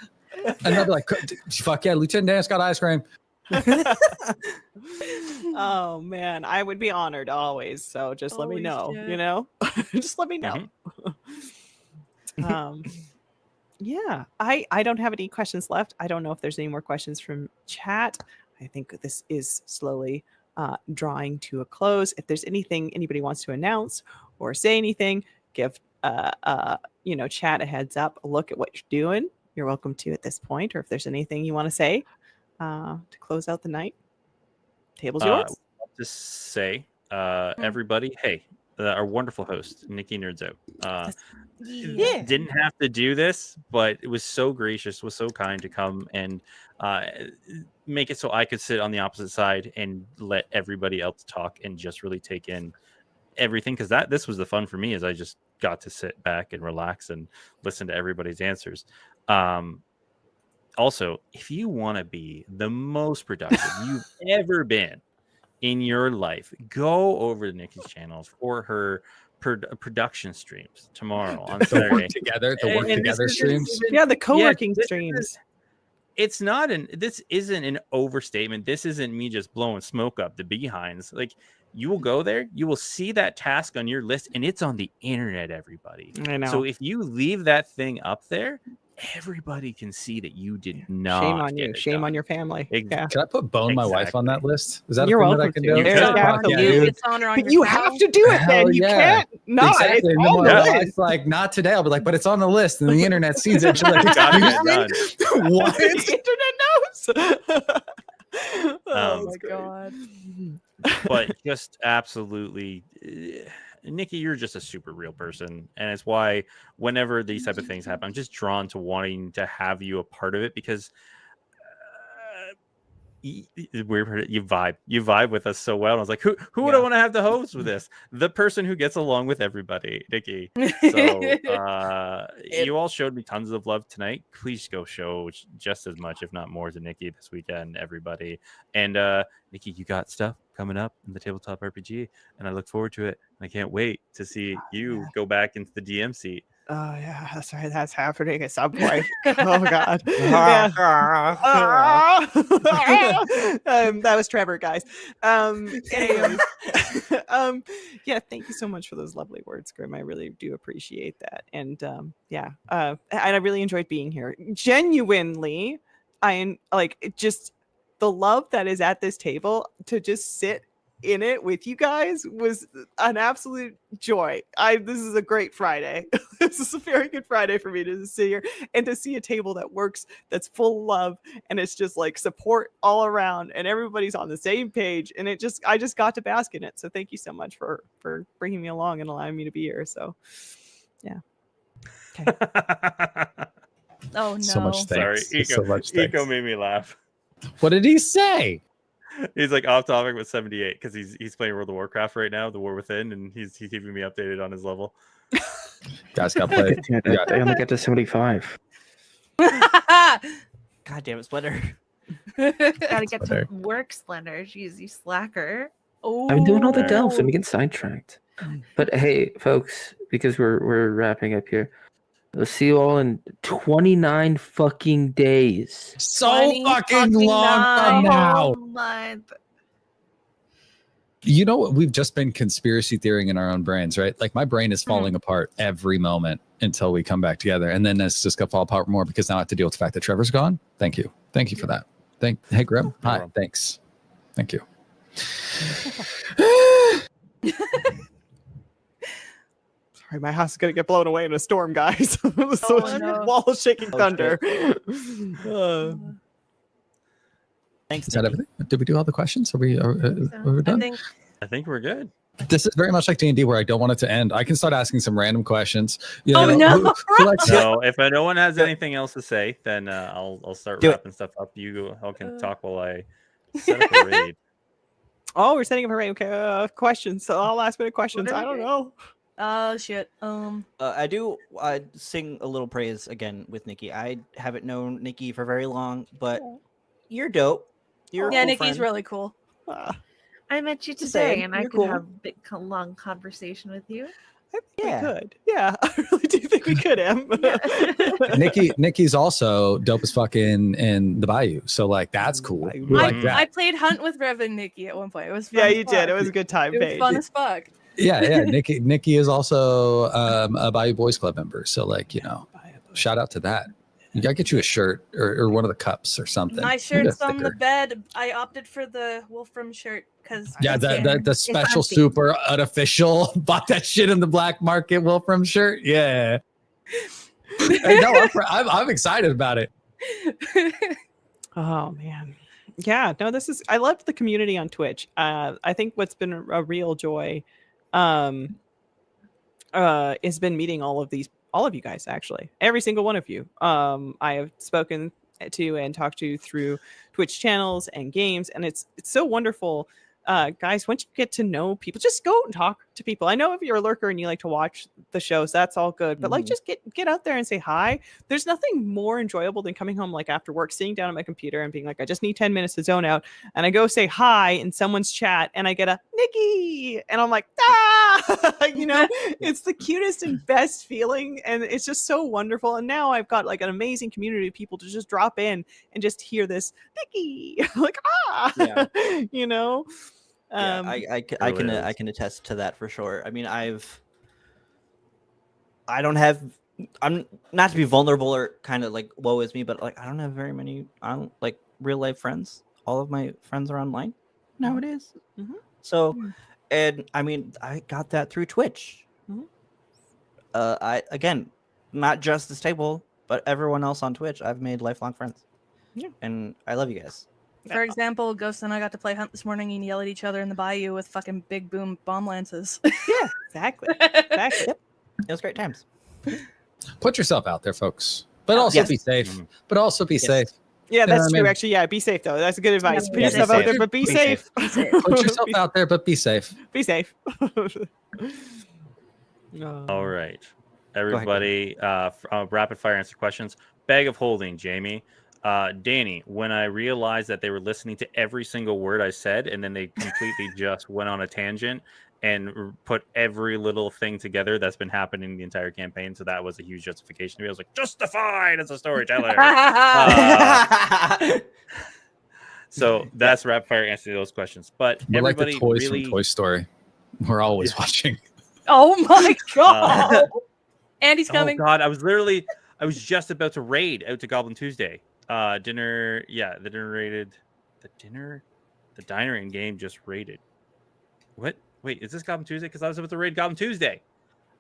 And they'll be like, fuck yeah, Lieutenant Dan's got ice cream. Oh man, I would be honored always. So just let me Holy know, shit. you know, just let me know. Yeah, I don't have any questions left. I don't know if there's any more questions from chat. I think this is slowly drawing to a close. If there's anything anybody wants to announce or say anything, give chat a heads up, a look at what you're doing. You're welcome to at this point, or if there's anything you want to say to close out the night, table's yours. I'll just say, everybody, hey, our wonderful host, Nikki Nerds Out. Didn't have to do this, but it was so gracious, was so kind to come and make it so I could sit on the opposite side and let everybody else talk and just really take in everything, because this was the fun for me, is I just got to sit back and relax and listen to everybody's answers. Also, if you want to be the most productive you've ever been in your life, go over to Nikki's channel for her production streams tomorrow on Saturday. The work together streams. Yeah, the co-working streams. It's not this isn't an overstatement. This isn't me just blowing smoke up the behinds. Like, you will go there, you will see that task on your list, and it's on the internet, everybody. I know. So if you leave that thing up there, everybody can see that you did not. Shame on you. Shame on your family. Yeah. Can I put Bone my wife on that list? Is that You're a thing that I welcome can to. do? There's absolutely. It's on or on But your you channel. have to do it then. You can't not. Exactly. It's And then on my the wife's list. like, not today. I'll be like, but it's on the list, and the internet sees it. She's like, Gotta "Excuse get me? done. What? The internet knows. Oh my god. But just absolutely, Nikki, you're just a super real person, and it's why whenever these type of things happen, I'm just drawn to wanting to have you a part of it, because you vibe with us so well. And I was like, who would I want to have the host with this? The person who gets along with everybody, Nikki. So you all showed me tons of love tonight. Please go show just as much, if not more, to Nikki this weekend, everybody. And Nikki, you got stuff coming up in the tabletop RPG, and I look forward to it. I can't wait to see you go back into the DM seat. Oh yeah, that's right. That's happening at some point. Oh god. Yeah. That was Trevor, guys. Anyways. Yeah, thank you so much for those lovely words, Grim. I really do appreciate that. And and I really enjoyed being here. Genuinely, just the love that is at this table to just sit in it with you guys was an absolute joy. This is a great Friday. This is a very good Friday for me to just sit here and to see a table that works, that's full of love, and it's just like support all around, and everybody's on the same page, and I just got to bask in it. So thank you so much for bringing me along and allowing me to be here. So yeah. Okay. Oh no! So much thanks. Sorry, So much Eco thanks. made me laugh. What did he say? He's like off topic with 78 because he's playing World of Warcraft right now, The War Within, and he's keeping me updated on his level. Guys got played. I only get to 75. God damn it, Splinter. Gotta get to work, Splendor. Jeez, you slacker. Oh, I'm doing all the delves. I'm getting sidetracked. But hey, folks, because we're wrapping up here, we'll see you all in 29 fucking days. So fucking long from now. Month. You know what? We've just been conspiracy theorying in our own brains, right? Like my brain is falling apart every moment until we come back together. And then it's just going to fall apart more because now I have to deal with the fact that Trevor's gone. Thank you. Thank you for that. Hey, Grim. Hi. Thanks. Thank you. Sorry, my house is gonna get blown away in a storm, guys. no. Wall shaking thunder. Thanks. Is that Nikki. everything? Did we do all the questions? Are we done? I think we're good. This is very much like D&D where I don't want it to end. I can start asking some random questions. You Oh, know, no. who likes to- So if no one has anything else to say, then I'll start Do it. wrapping stuff up. You all can talk while I set up a raid. Oh, we're setting up a raid. Okay, questions. So all last minute questions. I don't know. Oh shit. I do sing a little praise again with Nikki. I haven't known Nikki for very long, but you're dope. You're a Yeah, cool Nikki's friend. really cool. I met you Just today, saying, and I you're could cool. have a big, long conversation with you. I think Yeah. we could. Yeah, I really do think we could, Em. Nikki's also dope as fuck in the Bayou. So like that's cool. We like I that. played Hunt with Rev and Nikki at one point. It was fun Yeah, as you fuck. did. It was a good time, It was Paige. fun as fuck. Yeah. Nikki is also a Bayou Boys Club member. So like, you know, shout out to that. You gotta get you a shirt or one of the cups or something. My Maybe a shirt's on the sticker. bed. I opted for the Wolfram shirt because Yeah, the special empty. super unofficial bought that shit in the black market Wolfram shirt. Yeah. Hey, no, I'm excited about it. Oh man, yeah. No, this is. I loved the community on Twitch. I think what's been a real joy, has been meeting all of you guys. Actually, every single one of you. I have spoken to and talked to through Twitch channels and games, and it's so wonderful. Guys, once you get to know people, just go and talk to people. I know if you're a lurker and you like to watch the shows, that's all good. But like, just get out there and say hi. There's nothing more enjoyable than coming home like after work, sitting down at my computer and being like, I just need 10 minutes to zone out. And I go say hi in someone's chat, and I get a Nikki, and I'm like, you know, it's the cutest and best feeling, and it's just so wonderful. And now I've got like an amazing community of people to just drop in and just hear this Nikki, like Yeah. you know. Yeah, I can attest to that for sure. I mean, I'm not to be vulnerable or kind of like woe is me, but like I don't have very many like real life friends. All of my friends are online nowadays. Mhm. So, and I mean, I got that through Twitch. Mhm. I again, not just this table, but everyone else on Twitch. I've made lifelong friends. Yeah. And I love you guys. For example, Ghost and I got to play Hunt this morning and yell at each other in the bayou with fucking big boom bomb lances. Yeah, exactly. Exactly. Yep. It was great times. Put yourself out there, folks. But also Yes. be safe. But also be safe. Yeah, You know that's what I true. mean? Actually, yeah, be safe though. That's good advice. Put Yeah, yourself be out safe. there, but be Be safe. Be safe. Put yourself out there, but be safe. Be safe. All right, everybody. Rapid fire answer questions. Bag of holding, Jamie. Danny, when I realized that they were listening to every single word I said, and then they completely just went on a tangent and put every little thing together that's been happening the entire campaign. So that was a huge justification to me. I was like, justified as a storyteller. So that's rapid fire answer to those questions. But We're like the everybody toys really from Toy Story. We're always watching. Oh my god! Andy's coming. Oh God, I was just about to raid out to Goblin Tuesday. The dinner raided The diner in game just raided. What? Wait, is this Goblin Tuesday? Because I was about to raid Goblin Tuesday.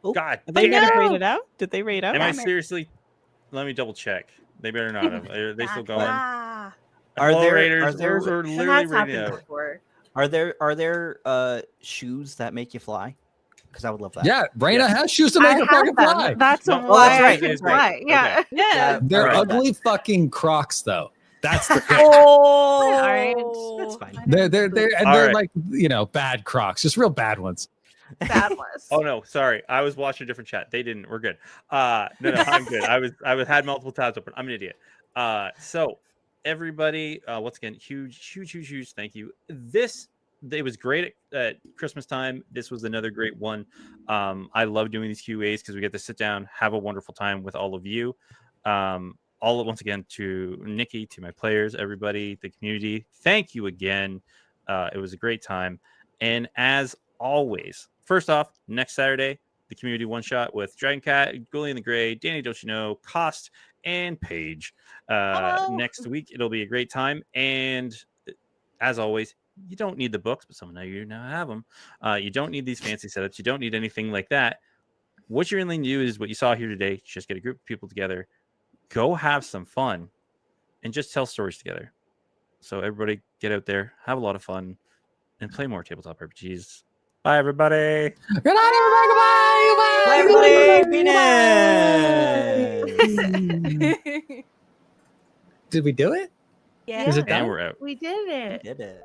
Oh, God Did they damn get it! rated out? Did they rate out? Am I seriously? Let me double check. They better not have. Are they still going? Ah. Hello, there Raiders. are We're It literally has raiding happened out. before. Are there shoes that make you fly? Because I would love that. Yeah, Raina Yes. has shoes to I make her have fucking them. fly. That's No, why that's I right, can that's right. fly. Yeah. Yeah. They're I love that. ugly fucking Crocs though. That's the Oh. That's fine. they're right. like, bad Crocs, just real bad ones. Bad ones. Oh no, sorry. I was watching a different chat. They didn't. We're good. No, I'm good. I had multiple tabs open. I'm an idiot. So everybody, once again, huge thank you. It was great at Christmas time. This was another great one. I love doing these QAs because we get to sit down, have a wonderful time with all of you. Once again to Nikki, to my players, everybody, the community. Thank you again. It was a great time. And as always, first off, next Saturday, the community one shot with Dragon Cat, Gully in the Gray, Danny Don't You Know, Cost, and Paige. Next week, it'll be a great time. And as always, you don't need the books, but some of you now have them. You don't need these fancy setups. You don't need anything like that. What you really need is what you saw here today. Just get a group of people together, go have some fun, and just tell stories together. So everybody get out there, have a lot of fun, and play more tabletop RPGs. Bye, everybody. Good night, everybody. Bye, everybody. Did we do it? Yeah. Is it done? And we're out. We did it. Did it.